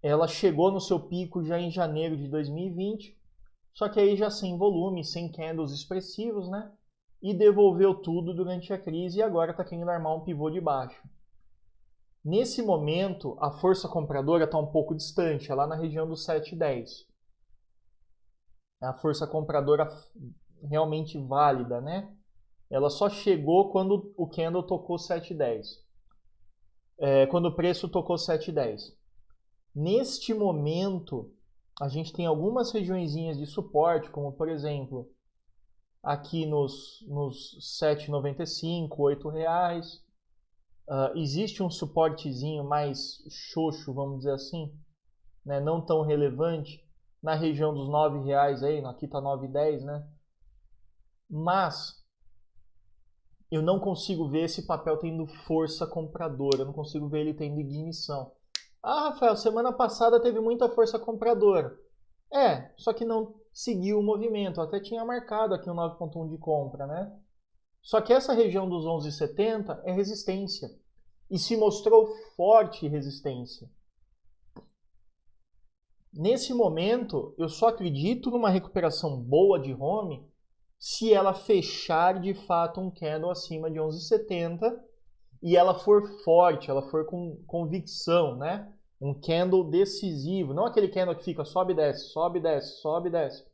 Ela chegou no seu pico já em janeiro de 2020, só que aí já sem volume, sem candles expressivos, né? E devolveu tudo durante a crise e agora está querendo armar um pivô de baixo. Nesse momento, a força compradora está um pouco distante, é lá na região dos 7,10. É a força compradora realmente válida, né? Ela só chegou quando o candle tocou 7,10. Quando o preço tocou 7,10. Neste momento, a gente tem algumas regiõezinhas de suporte, como por exemplo, aqui nos 7,95, 8 reais. Existe um suportezinho mais xoxo, vamos dizer assim, né? Não tão relevante, na região dos 9 reais aí, aqui está 9,10, né? Mas eu não consigo ver esse papel tendo força compradora, eu não consigo ver ele tendo ignição. Ah, Rafael, semana passada teve muita força compradora. Só que não seguiu o movimento, eu até tinha marcado aqui um 9,1 de compra, né? Só que essa região dos 11,70 é resistência e se mostrou forte resistência. Nesse momento, eu só acredito numa recuperação boa de home se ela fechar de fato um candle acima de 11,70 e ela for forte, ela for com convicção, né? Um candle decisivo, não aquele candle que fica sobe e desce, sobe e desce, sobe e desce,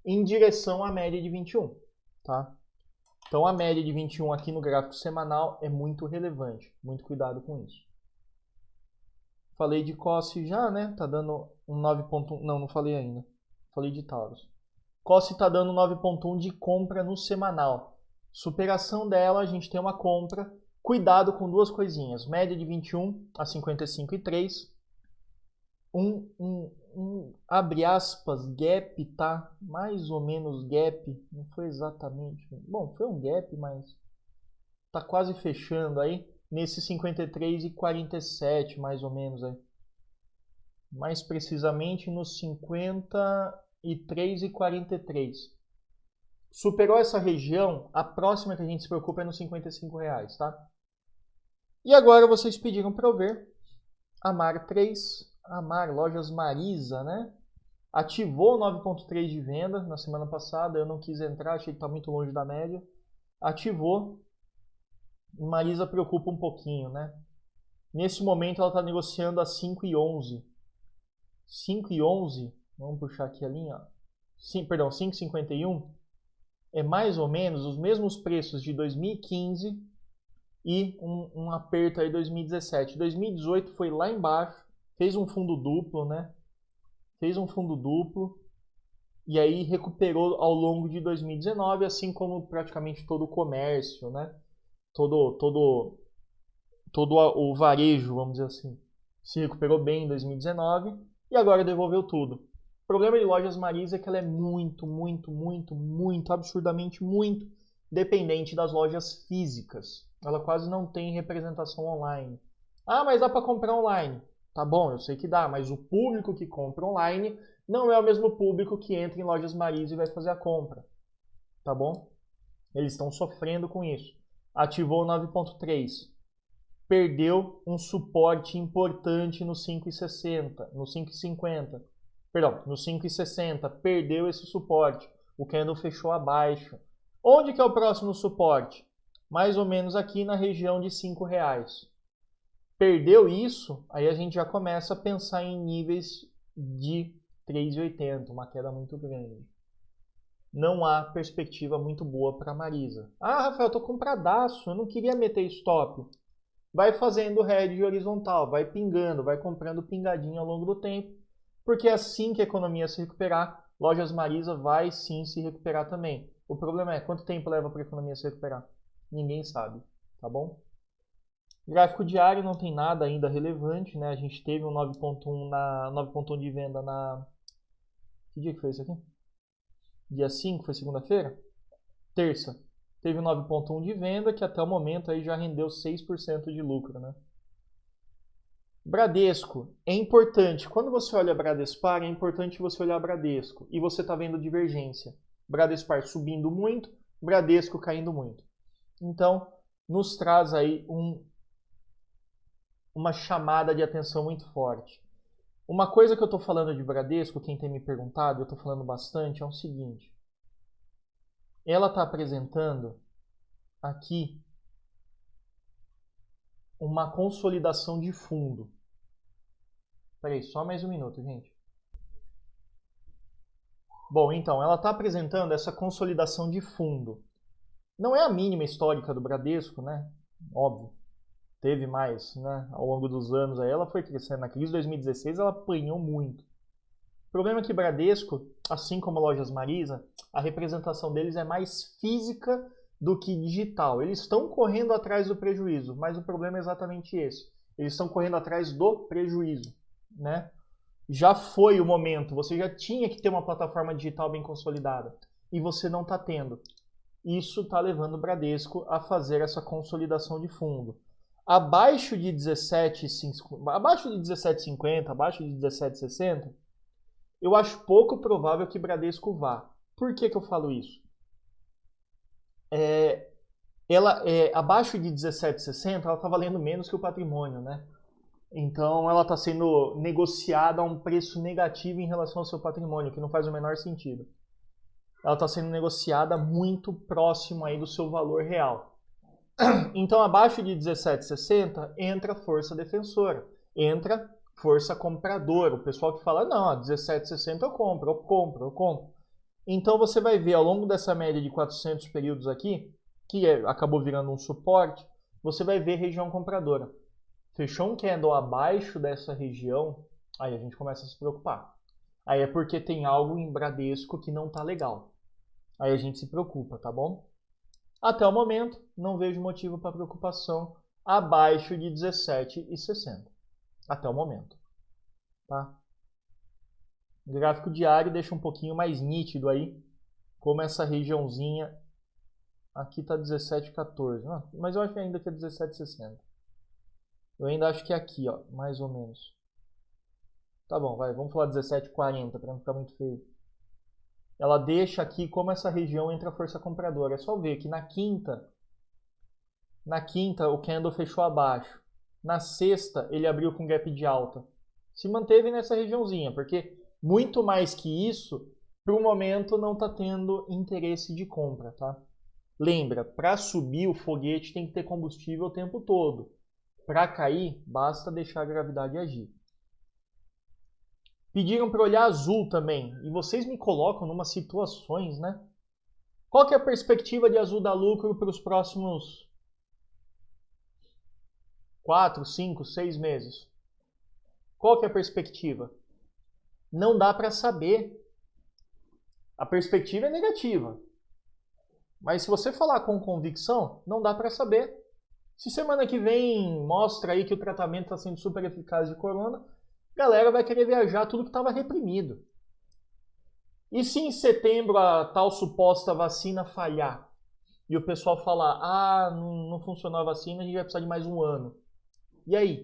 em direção à média de 21, tá? Então a média de 21 aqui no gráfico semanal é muito relevante, muito cuidado com isso. Falei de COSSI já, né? Tá dando um 9,1, não falei ainda. Falei de Taurus. COSSI tá dando 9,1 de compra no semanal. Superação dela, a gente tem uma compra. Cuidado com duas coisinhas. Média de 21 a 55,3. Abre aspas, gap, tá? Mais ou menos gap. Não foi exatamente. Bom, foi um gap, mas tá quase fechando aí. Nesse 53,47, mais ou menos aí. Mais precisamente nos 53,43. Superou essa região, a próxima que a gente se preocupa é nos 55 reais, tá? E agora vocês pediram para eu ver Amar 3, Amar, lojas Marisa, né? Ativou 9,3 de venda na semana passada, eu não quis entrar, achei que está muito longe da média. Ativou, e Marisa preocupa um pouquinho, né? Nesse momento ela está negociando a 5,11. 5,11, vamos puxar aqui a linha, 5,51, é mais ou menos os mesmos preços de 2015 e um aperto aí 2017. 2018 foi lá embaixo, fez um fundo duplo, né? Fez um fundo duplo e aí recuperou ao longo de 2019, assim como praticamente todo o comércio, né? Todo o varejo, vamos dizer assim, se recuperou bem em 2019 e agora devolveu tudo. O problema de lojas Marisa é que ela é muito, absurdamente muito dependente das lojas físicas. Ela quase não tem representação online. Ah, mas dá para comprar online. Tá bom, eu sei que dá, mas o público que compra online não é o mesmo público que entra em lojas Marisa e vai fazer a compra. Tá bom? Eles estão sofrendo com isso. Ativou 9,3. Perdeu um suporte importante no 5,60, no 5,50. Perdão, no 5,60. Perdeu esse suporte. O candle fechou abaixo. Onde que é o próximo suporte? Mais ou menos aqui na região de R$5. Perdeu isso, aí a gente já começa a pensar em níveis de 3,80, uma queda muito grande. Não há perspectiva muito boa para Marisa. Ah, Rafael, eu tô compradaço, eu não queria meter stop. Vai fazendo hedge horizontal, vai pingando, vai comprando pingadinho ao longo do tempo, porque assim que a economia se recuperar, Lojas Marisa vai sim se recuperar também. O problema é, quanto tempo leva para a economia se recuperar? Ninguém sabe, tá bom? Gráfico diário não tem nada ainda relevante, né? A gente teve um 9.1 de venda na... Que dia que foi isso aqui? Dia 5, foi segunda-feira? Terça. Teve um 9.1 de venda que até o momento aí já rendeu 6% de lucro, né? Bradesco, é importante. Quando você olha Bradespar, é importante você olhar Bradesco e você está vendo divergência. Bradespar subindo muito, Bradesco caindo muito. Então, nos traz aí uma chamada de atenção muito forte. Uma coisa que eu estou falando de Bradesco, quem tem me perguntado, eu estou falando bastante, é o seguinte. Ela está apresentando aqui uma consolidação de fundo. Peraí, só mais um minuto, gente. Bom, então, ela está apresentando essa consolidação de fundo. Não é a mínima histórica do Bradesco, né? Óbvio. Teve mais, né? Ao longo dos anos aí, ela foi crescendo. Na crise de 2016, ela apanhou muito. O problema é que Bradesco, assim como Lojas Marisa, a representação deles é mais física do que digital. Eles estão correndo atrás do prejuízo, mas o problema é exatamente esse. Eles estão correndo atrás do prejuízo, né? Já foi o momento, você já tinha que ter uma plataforma digital bem consolidada e você não está tendo. Isso está levando o Bradesco a fazer essa consolidação de fundo. Abaixo de 17,50, abaixo de 17,50, abaixo de 17,60, eu acho pouco provável que Bradesco vá. Por que eu falo isso? Abaixo de 17,60, ela está valendo menos que o patrimônio, né? Então ela está sendo negociada a um preço negativo em relação ao seu patrimônio, que não faz o menor sentido. Ela está sendo negociada muito próximo aí do seu valor real. Então abaixo de 17,60 entra força defensora, entra força compradora. O pessoal que fala, não, a 17,60 eu compro. Então você vai ver ao longo dessa média de 400 períodos aqui, que acabou virando um suporte, você vai ver região compradora. Fechou um candle abaixo dessa região, aí a gente começa a se preocupar. Aí é porque tem algo em Bradesco que não tá legal. Aí a gente se preocupa, tá bom? Até o momento, não vejo motivo para preocupação abaixo de 17,60. Até o momento, tá? O gráfico diário deixa um pouquinho mais nítido aí, como essa regiãozinha aqui tá 17,14, mas eu acho ainda que é 17,60. Eu ainda acho que é aqui, ó, mais ou menos. Tá bom, vamos falar 17,40 para não ficar muito feio. Ela deixa aqui como essa região entra a força compradora. É só ver que na quinta o candle fechou abaixo. Na sexta ele abriu com gap de alta. Se manteve nessa regiãozinha, porque muito mais que isso, para o momento não está tendo interesse de compra, tá? Lembra, para subir o foguete tem que ter combustível o tempo todo. Para cair, basta deixar a gravidade agir. Pediram para olhar azul também, e vocês me colocam numa situações, né? Qual que é a perspectiva de azul dar lucro para os próximos 4, 5, 6 meses? Qual que é a perspectiva? Não dá para saber. A perspectiva é negativa. Mas se você falar com convicção, não dá para saber. Se semana que vem mostra aí que o tratamento está sendo super eficaz de corona, a galera vai querer viajar tudo que estava reprimido. E se em setembro a tal suposta vacina falhar e o pessoal falar, não funcionou a vacina, a gente vai precisar de mais um ano. E aí?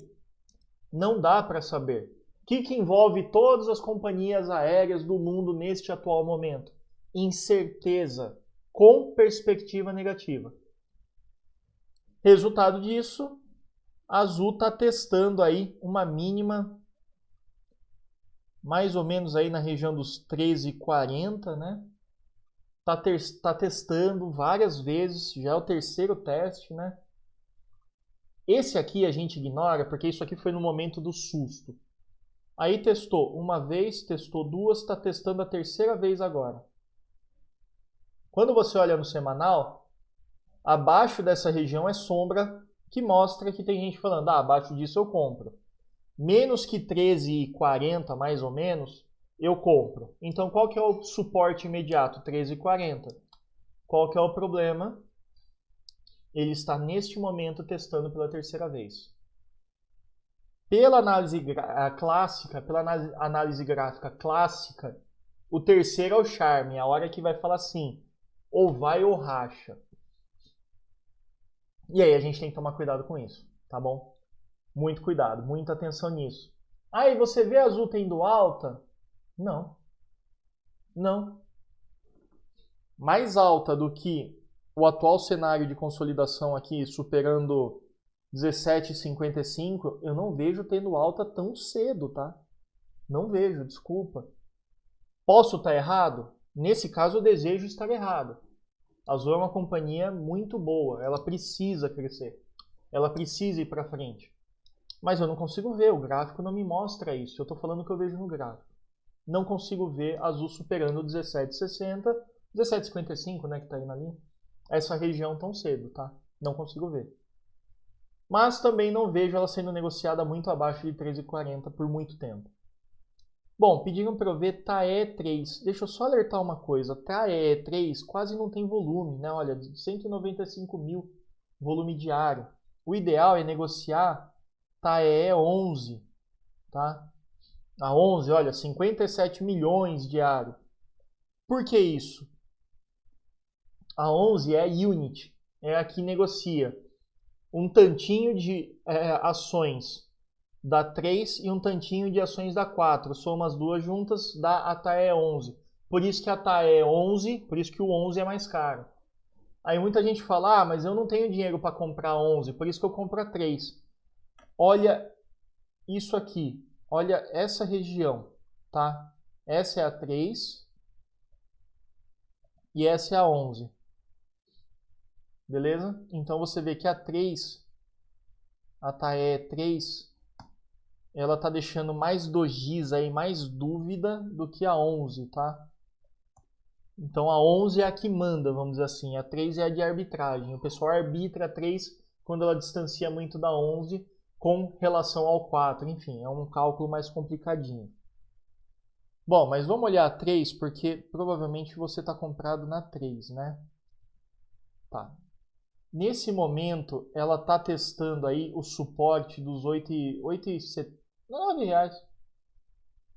Não dá para saber. O que envolve todas as companhias aéreas do mundo neste atual momento? Incerteza, com perspectiva negativa. Resultado disso, a Azul está testando aí uma mínima mais ou menos aí na região dos 13,40, né? Está testando várias vezes, já é o terceiro teste, né? Esse aqui a gente ignora porque isso aqui foi no momento do susto. Aí testou uma vez, testou duas, está testando a terceira vez agora. Quando você olha no semanal, abaixo dessa região é sombra, que mostra que tem gente falando, abaixo disso eu compro. Menos que 13,40 mais ou menos, eu compro. Então qual que é o suporte imediato? 13,40. Qual que é o problema? Ele está neste momento testando pela terceira vez. Pela análise clássica, pela análise gráfica clássica, o terceiro é o charme, a hora que vai falar assim, ou vai ou racha. E aí a gente tem que tomar cuidado com isso, tá bom? Muito cuidado, muita atenção nisso. Aí você vê a Azul tendo alta? Não. Não. Mais alta do que o atual cenário de consolidação aqui, superando 17,55, eu não vejo tendo alta tão cedo, tá? Não vejo, desculpa. Posso estar errado? Nesse caso eu desejo estar errado. A Azul é uma companhia muito boa, ela precisa crescer. Ela precisa ir para frente. Mas eu não consigo ver, o gráfico não me mostra isso. Eu estou falando o que eu vejo no gráfico. Não consigo ver a Azul superando 17,60, 17,55, né, que está aí na linha. Essa região tão cedo, tá? Não consigo ver. Mas também não vejo ela sendo negociada muito abaixo de 13,40 por muito tempo. Bom, pediram para eu ver TAE3. Deixa eu só alertar uma coisa. TAE3 quase não tem volume, né? Olha, 195 mil volume diário. O ideal é negociar TAE11, tá? A 11, olha, 57 milhões diário. Por que isso? A 11 é a unit, é a que negocia um tantinho de ações da 3 e um tantinho de ações da 4. Soma as duas juntas, dá a TAE 11. Por isso que a TAE 11, por isso que o 11 é mais caro. Aí muita gente fala, mas eu não tenho dinheiro para comprar 11, por isso que eu compro a 3. Olha isso aqui, olha essa região, tá? Essa é a 3 e essa é a 11. Beleza? Então você vê que a 3, a TAE 3, ela tá deixando mais dojis aí, mais dúvida do que a 11, tá? Então a 11 é a que manda, vamos dizer assim. A 3 é a de arbitragem. O pessoal arbitra a 3 quando ela distancia muito da 11 com relação ao 4. Enfim, é um cálculo mais complicadinho. Bom, mas vamos olhar a 3 porque provavelmente você está comprado na 3, né? Tá. Nesse momento, ela está testando aí o suporte dos 9 reais.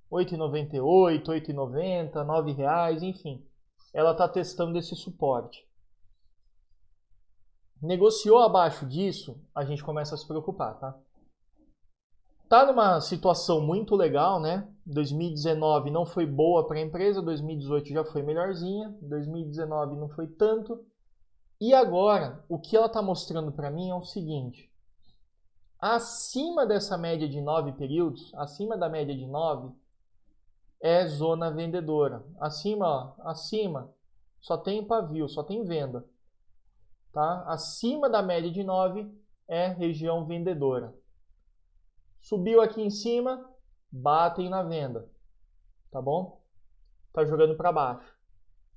8,98, 8,90, 9 reais, enfim. Ela está testando esse suporte. Negociou abaixo disso, a gente começa a se preocupar, tá? Tá numa situação muito legal, né? 2019 não foi boa para a empresa, 2018 já foi melhorzinha, 2019 não foi tanto. E agora, o que ela está mostrando para mim é o seguinte. Acima dessa média de 9 períodos, acima da média de 9, é zona vendedora. Acima, ó, acima, só tem pavio, só tem venda. Tá? Acima da média de 9 é região vendedora. Subiu aqui em cima, batem na venda. Tá bom? Tá jogando para baixo.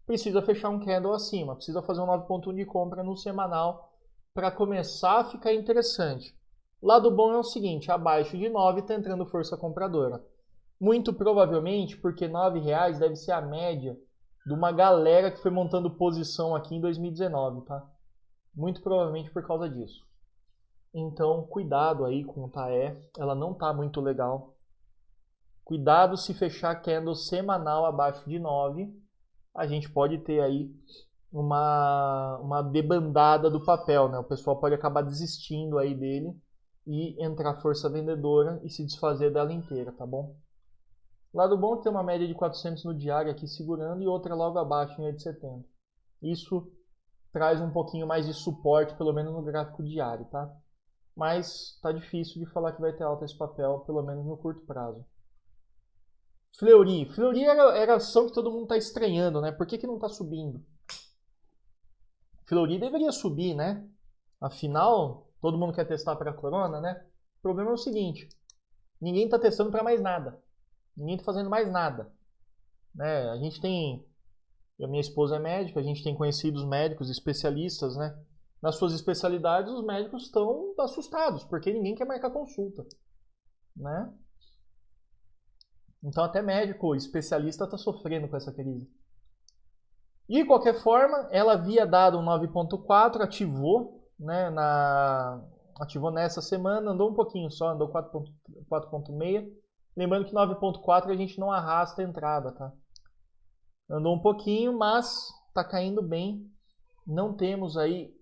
Precisa fechar um candle acima, precisa fazer um 9.1 de compra no semanal para começar a ficar interessante. Lado bom é o seguinte, abaixo de 9 está entrando força compradora. Muito provavelmente porque R$9 deve ser a média de uma galera que foi montando posição aqui em 2019, tá? Muito provavelmente por causa disso. Então, cuidado aí com o TAE, ela não tá muito legal. Cuidado se fechar candle semanal abaixo de 9. A gente pode ter aí uma debandada do papel, né? O pessoal pode acabar desistindo aí dele e entrar força vendedora e se desfazer dela inteira, tá bom? Lado bom é ter uma média de 400 no diário aqui segurando e outra logo abaixo em 8,70. Isso traz um pouquinho mais de suporte, pelo menos no gráfico diário, tá? Mas tá difícil de falar que vai ter alta esse papel, pelo menos no curto prazo. Fleury. Fleury era a ação que todo mundo está estranhando, né? Por que não está subindo? Fleury deveria subir, né? Afinal, todo mundo quer testar para corona, né? O problema é o seguinte, ninguém está testando para mais nada. Ninguém está fazendo mais nada. Né? A gente tem, a minha esposa é médica, a gente tem conhecidos médicos, especialistas, né? Nas suas especialidades, os médicos estão assustados, porque ninguém quer marcar consulta, né? Então até médico especialista está sofrendo com essa crise. De qualquer forma, ela havia dado um 9.4, ativou, né, ativou nessa semana, andou um pouquinho só, andou 4.6. Lembrando que 9.4 a gente não arrasta a entrada, tá? Andou um pouquinho, mas está caindo bem. Não temos aí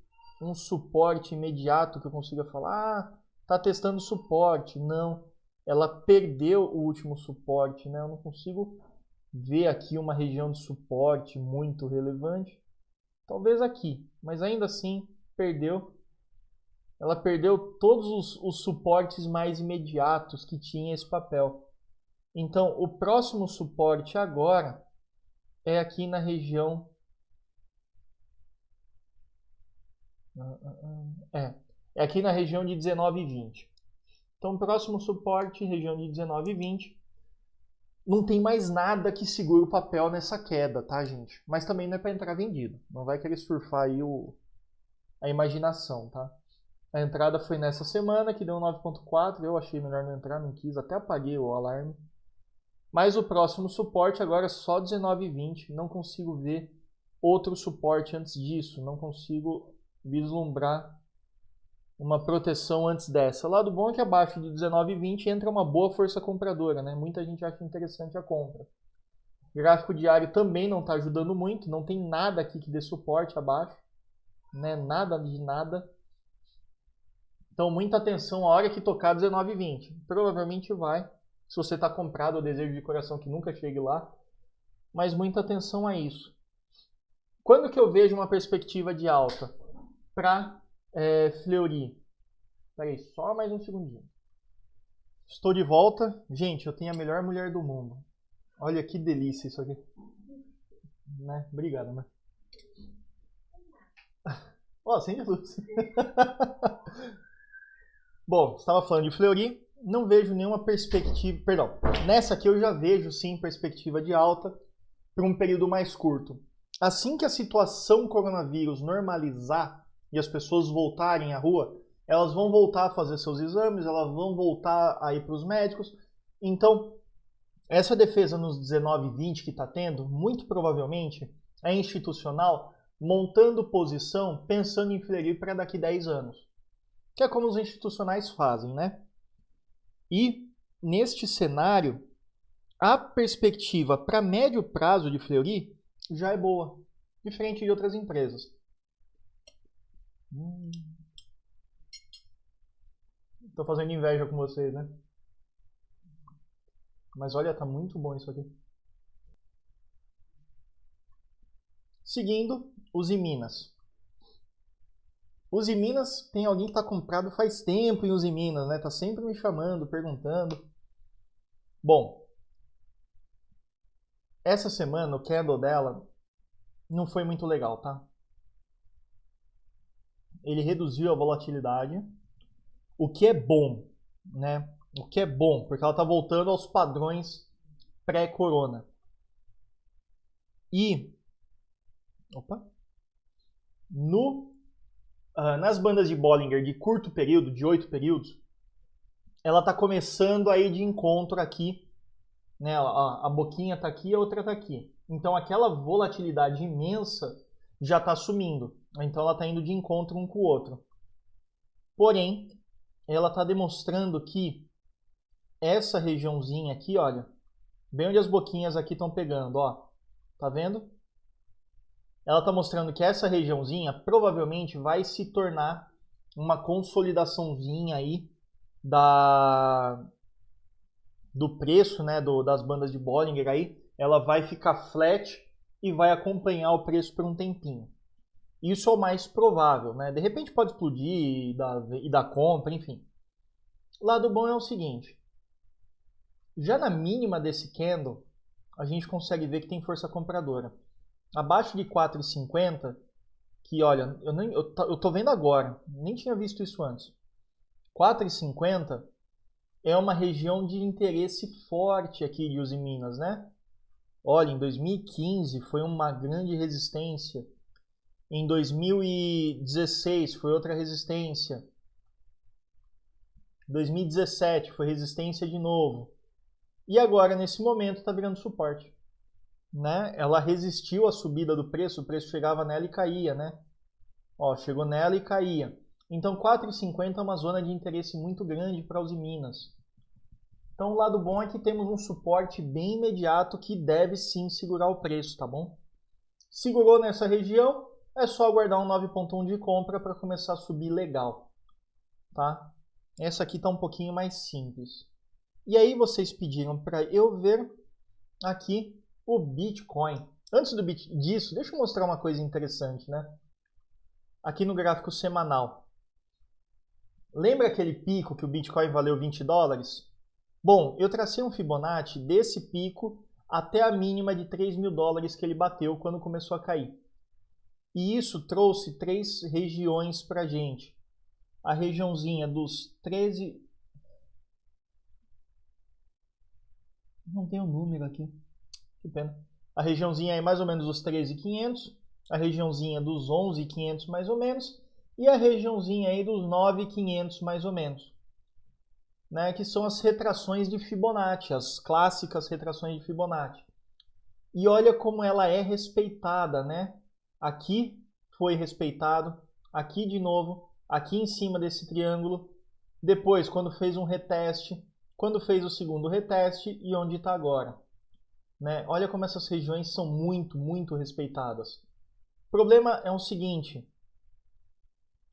um suporte imediato que eu consiga falar, tá testando suporte. Não, ela perdeu o último suporte, né? Eu não consigo ver aqui uma região de suporte muito relevante. Talvez aqui, mas ainda assim perdeu. Ela perdeu todos os suportes mais imediatos que tinha esse papel. Então, o próximo suporte agora é aqui na região... É aqui na região de 19,20. Então, o próximo suporte, região de 19,20. Não tem mais nada que segure o papel nessa queda, tá, gente? Mas também não é para entrar vendido. Não vai querer surfar aí a imaginação, tá? A entrada foi nessa semana, que deu 9.4. Eu achei melhor não entrar, não quis. Até apaguei o alarme. Mas o próximo suporte agora é só 19,20. Não consigo ver outro suporte antes disso. Não consigo vislumbrar uma proteção antes dessa. O lado bom é que abaixo de 19,20 entra uma boa força compradora, né? Muita gente acha interessante a compra. O gráfico diário também não está ajudando muito. Não tem nada aqui que dê suporte abaixo, né? Nada de nada. Então, muita atenção a hora que tocar 19,20. Provavelmente vai. Se você está comprado, eu desejo de coração que nunca chegue lá. Mas muita atenção a isso. Quando que eu vejo uma perspectiva de alta para Fleury? Peraí, só mais um segundinho. Estou de volta. Gente, eu tenho a melhor mulher do mundo. Olha que delícia isso aqui. Né? Obrigado, né? Ó, acende a luz. Bom, estava falando de Fleury. Não vejo nenhuma perspectiva... Perdão. Nessa aqui eu já vejo, sim, perspectiva de alta para um período mais curto. Assim que a situação coronavírus normalizar e as pessoas voltarem à rua, elas vão voltar a fazer seus exames, elas vão voltar a ir para os médicos. Então, essa defesa nos 19,20 que está tendo, muito provavelmente é institucional montando posição pensando em Fleury para daqui 10 anos. Que é como os institucionais fazem, né? E neste cenário, a perspectiva para médio prazo de Fleury já é boa, diferente de outras empresas. Estou fazendo inveja com vocês, né? Mas olha, tá muito bom isso aqui. Seguindo, Usiminas. Usiminas, tem alguém que está comprado faz tempo em Usiminas, né? Tá sempre me chamando, perguntando. Bom, essa semana o candle dela não foi muito legal, tá? Ele reduziu a volatilidade, o que é bom, né? O que é bom, porque ela está voltando aos padrões pré-corona. E nas bandas de Bollinger de curto período, de 8 períodos, ela está começando a ir de encontro aqui, né? A boquinha está aqui, a outra está aqui. Então aquela volatilidade imensa já está sumindo. Então ela está indo de encontro um com o outro. Porém, ela está demonstrando que essa regiãozinha aqui, olha, bem onde as boquinhas aqui estão pegando, ó, tá vendo? Ela está mostrando que essa regiãozinha provavelmente vai se tornar uma consolidaçãozinha aí do preço, né, das bandas de Bollinger aí. Ela vai ficar flat e vai acompanhar o preço por um tempinho. Isso é o mais provável, né? De repente pode explodir e dar compra, enfim. O lado bom é o seguinte. Já na mínima desse candle, a gente consegue ver que tem força compradora. Abaixo de 4,50, que, olha, eu tô vendo agora, nem tinha visto isso antes. 4,50 é uma região de interesse forte aqui de Usiminas, né? Olha, em 2015 foi uma grande resistência. Em 2016 foi outra resistência. 2017 foi resistência de novo. E agora, nesse momento, está virando suporte. Né? Ela resistiu à subida do preço, o preço chegava nela e caía, né? Ó, chegou nela e caía. Então 4,50 é uma zona de interesse muito grande para Usiminas. Então o lado bom é que temos um suporte bem imediato que deve sim segurar o preço, tá bom? Segurou nessa região, é só aguardar um 9,1 de compra para começar a subir legal, tá? Essa aqui está um pouquinho mais simples. E aí vocês pediram para eu ver aqui o Bitcoin. Antes disso, deixa eu mostrar uma coisa interessante, né? Aqui no gráfico semanal. Lembra aquele pico que o Bitcoin valeu 20 dólares? Bom, eu tracei um Fibonacci desse pico até a mínima de 3 mil dólares que ele bateu quando começou a cair. E isso trouxe 3 regiões para a gente. A regiãozinha dos 13... Não tem o número aqui. Que pena. A regiãozinha aí mais ou menos dos 13.500, a regiãozinha dos 11.500 mais ou menos, e a regiãozinha aí dos 9.500 mais ou menos. Né, que são as retrações de Fibonacci, as clássicas retrações de Fibonacci. E olha como ela é respeitada, né? Aqui foi respeitado, aqui de novo, aqui em cima desse triângulo, depois quando fez um reteste, quando fez o segundo reteste e onde está agora. Né? Olha como essas regiões são muito, muito respeitadas. O problema é o seguinte,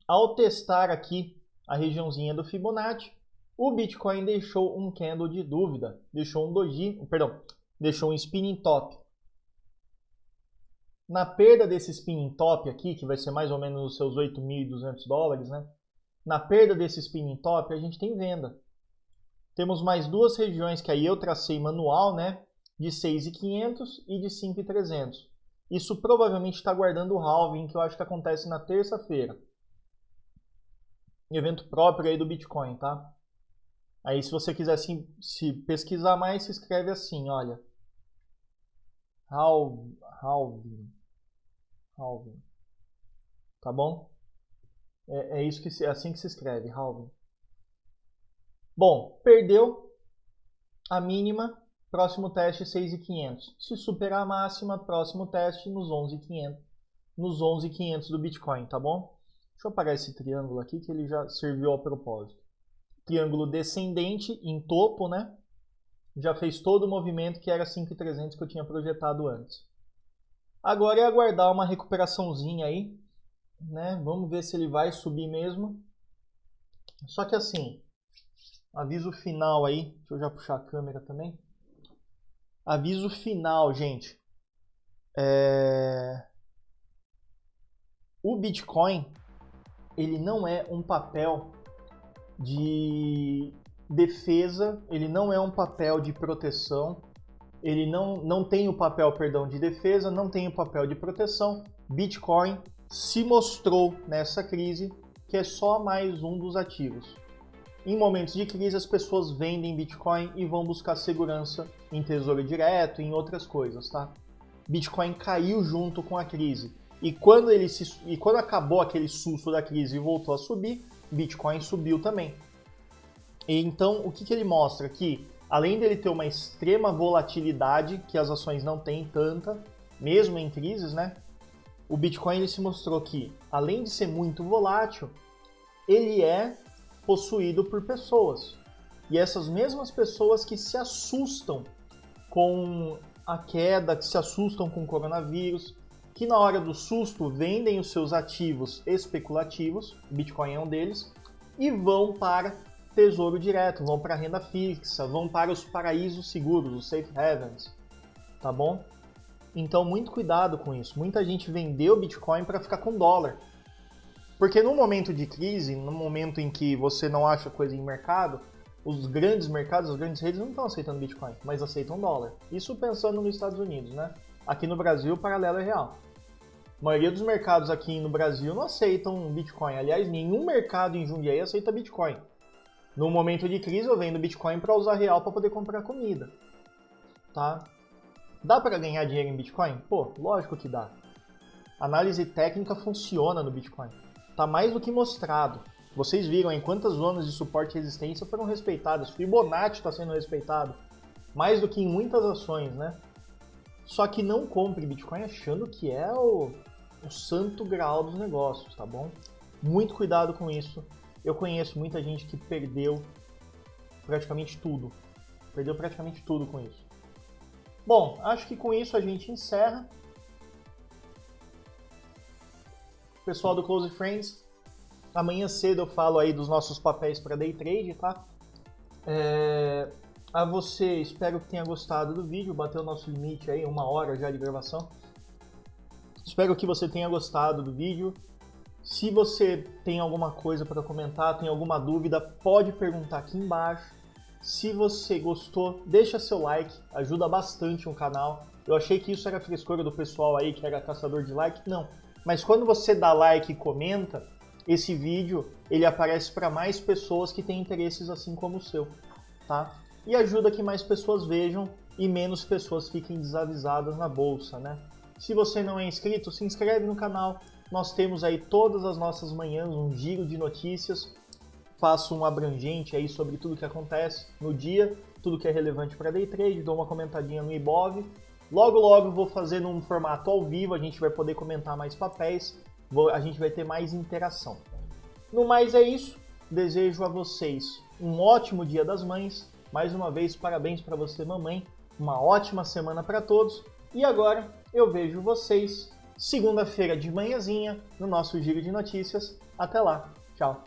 ao testar aqui a regiãozinha do Fibonacci, o Bitcoin deixou um candle de dúvida, deixou um spinning top. Na perda desse spinning top aqui, que vai ser mais ou menos os seus 8.200 dólares, né? Na perda desse spinning top, a gente tem venda. Temos mais duas regiões que aí eu tracei manual, né? De 6.500 e de 5.300. Isso provavelmente está guardando o halving, que eu acho que acontece na terça-feira. Evento próprio aí do Bitcoin, tá? Aí se você quiser se pesquisar mais, se escreve assim, olha. Halving. Tá bom? É isso é assim que se escreve, halving. Bom, perdeu a mínima, próximo teste 6.500. Se superar a máxima, próximo teste nos 11.500. Nos 11.500 do Bitcoin, tá bom? Deixa eu apagar esse triângulo aqui que ele já serviu ao propósito. Triângulo descendente em topo, né? Já fez todo o movimento que era 5.300 que eu tinha projetado antes. Agora é aguardar uma recuperaçãozinha aí, né? Vamos ver se ele vai subir mesmo. Só que assim, aviso final aí, deixa eu já puxar a câmera também. Aviso final, gente. O Bitcoin, ele não é um papel de defesa, ele não é um papel de proteção, ele não tem o papel, de defesa, não tem o papel de proteção. Bitcoin se mostrou nessa crise que é só mais um dos ativos. Em momentos de crise, as pessoas vendem Bitcoin e vão buscar segurança em tesouro direto e em outras coisas, tá? Bitcoin caiu junto com a crise. E quando acabou aquele susto da crise e voltou a subir, Bitcoin subiu também. E então, o que ele mostra? Que, além dele ter uma extrema volatilidade, que as ações não têm tanta, mesmo em crises, né? O Bitcoin ele se mostrou que, além de ser muito volátil, ele é possuído por pessoas. E essas mesmas pessoas que se assustam com a queda, que se assustam com o coronavírus, que na hora do susto vendem os seus ativos especulativos, Bitcoin é um deles, e vão para tesouro direto, vão para renda fixa, vão para os paraísos seguros, os safe havens, tá bom? Então muito cuidado com isso. Muita gente vendeu Bitcoin para ficar com dólar. Porque no momento de crise, no momento em que você não acha coisa em mercado, os grandes mercados, as grandes redes não estão aceitando Bitcoin, mas aceitam dólar. Isso pensando nos Estados Unidos, né? Aqui no Brasil, o paralelo é real. A maioria dos mercados aqui no Brasil não aceitam Bitcoin. Aliás, nenhum mercado em Jundiaí aceita Bitcoin. No momento de crise, eu vendo Bitcoin para usar real para poder comprar comida. Tá? Dá para ganhar dinheiro em Bitcoin? Pô, lógico que dá. Análise técnica funciona no Bitcoin. Tá mais do que mostrado. Vocês viram em quantas zonas de suporte e resistência foram respeitadas. Fibonacci está sendo respeitado. Mais do que em muitas ações, né? Só que não compre Bitcoin achando que é o santo graal dos negócios, tá bom? Muito cuidado com isso. Eu conheço muita gente que perdeu praticamente tudo. Perdeu praticamente tudo com isso. Bom, acho que com isso a gente encerra. Pessoal do Close Friends, amanhã cedo eu falo aí dos nossos papéis para Day Trade, tá? A você, espero que tenha gostado do vídeo, bateu o nosso limite aí, 1 hora já de gravação. Espero que você tenha gostado do vídeo. Se você tem alguma coisa para comentar, tem alguma dúvida, pode perguntar aqui embaixo. Se você gostou, deixa seu like, ajuda bastante o canal. Eu achei que isso era frescura do pessoal aí que era caçador de like, não. Mas quando você dá like e comenta, esse vídeo ele aparece para mais pessoas que têm interesses assim como o seu, tá? E ajuda que mais pessoas vejam e menos pessoas fiquem desavisadas na bolsa, né? Se você não é inscrito, se inscreve no canal. Nós temos aí todas as nossas manhãs um giro de notícias. Faço um abrangente aí sobre tudo que acontece no dia, tudo que é relevante para Day Trade, dou uma comentadinha no Ibov. Logo vou fazer num formato ao vivo, a gente vai poder comentar mais papéis, a gente vai ter mais interação. No mais é isso, desejo a vocês um ótimo Dia das Mães. Mais uma vez, parabéns para você, mamãe. Uma ótima semana para todos. E agora eu vejo vocês segunda-feira de manhãzinha no nosso giro de notícias. Até lá. Tchau.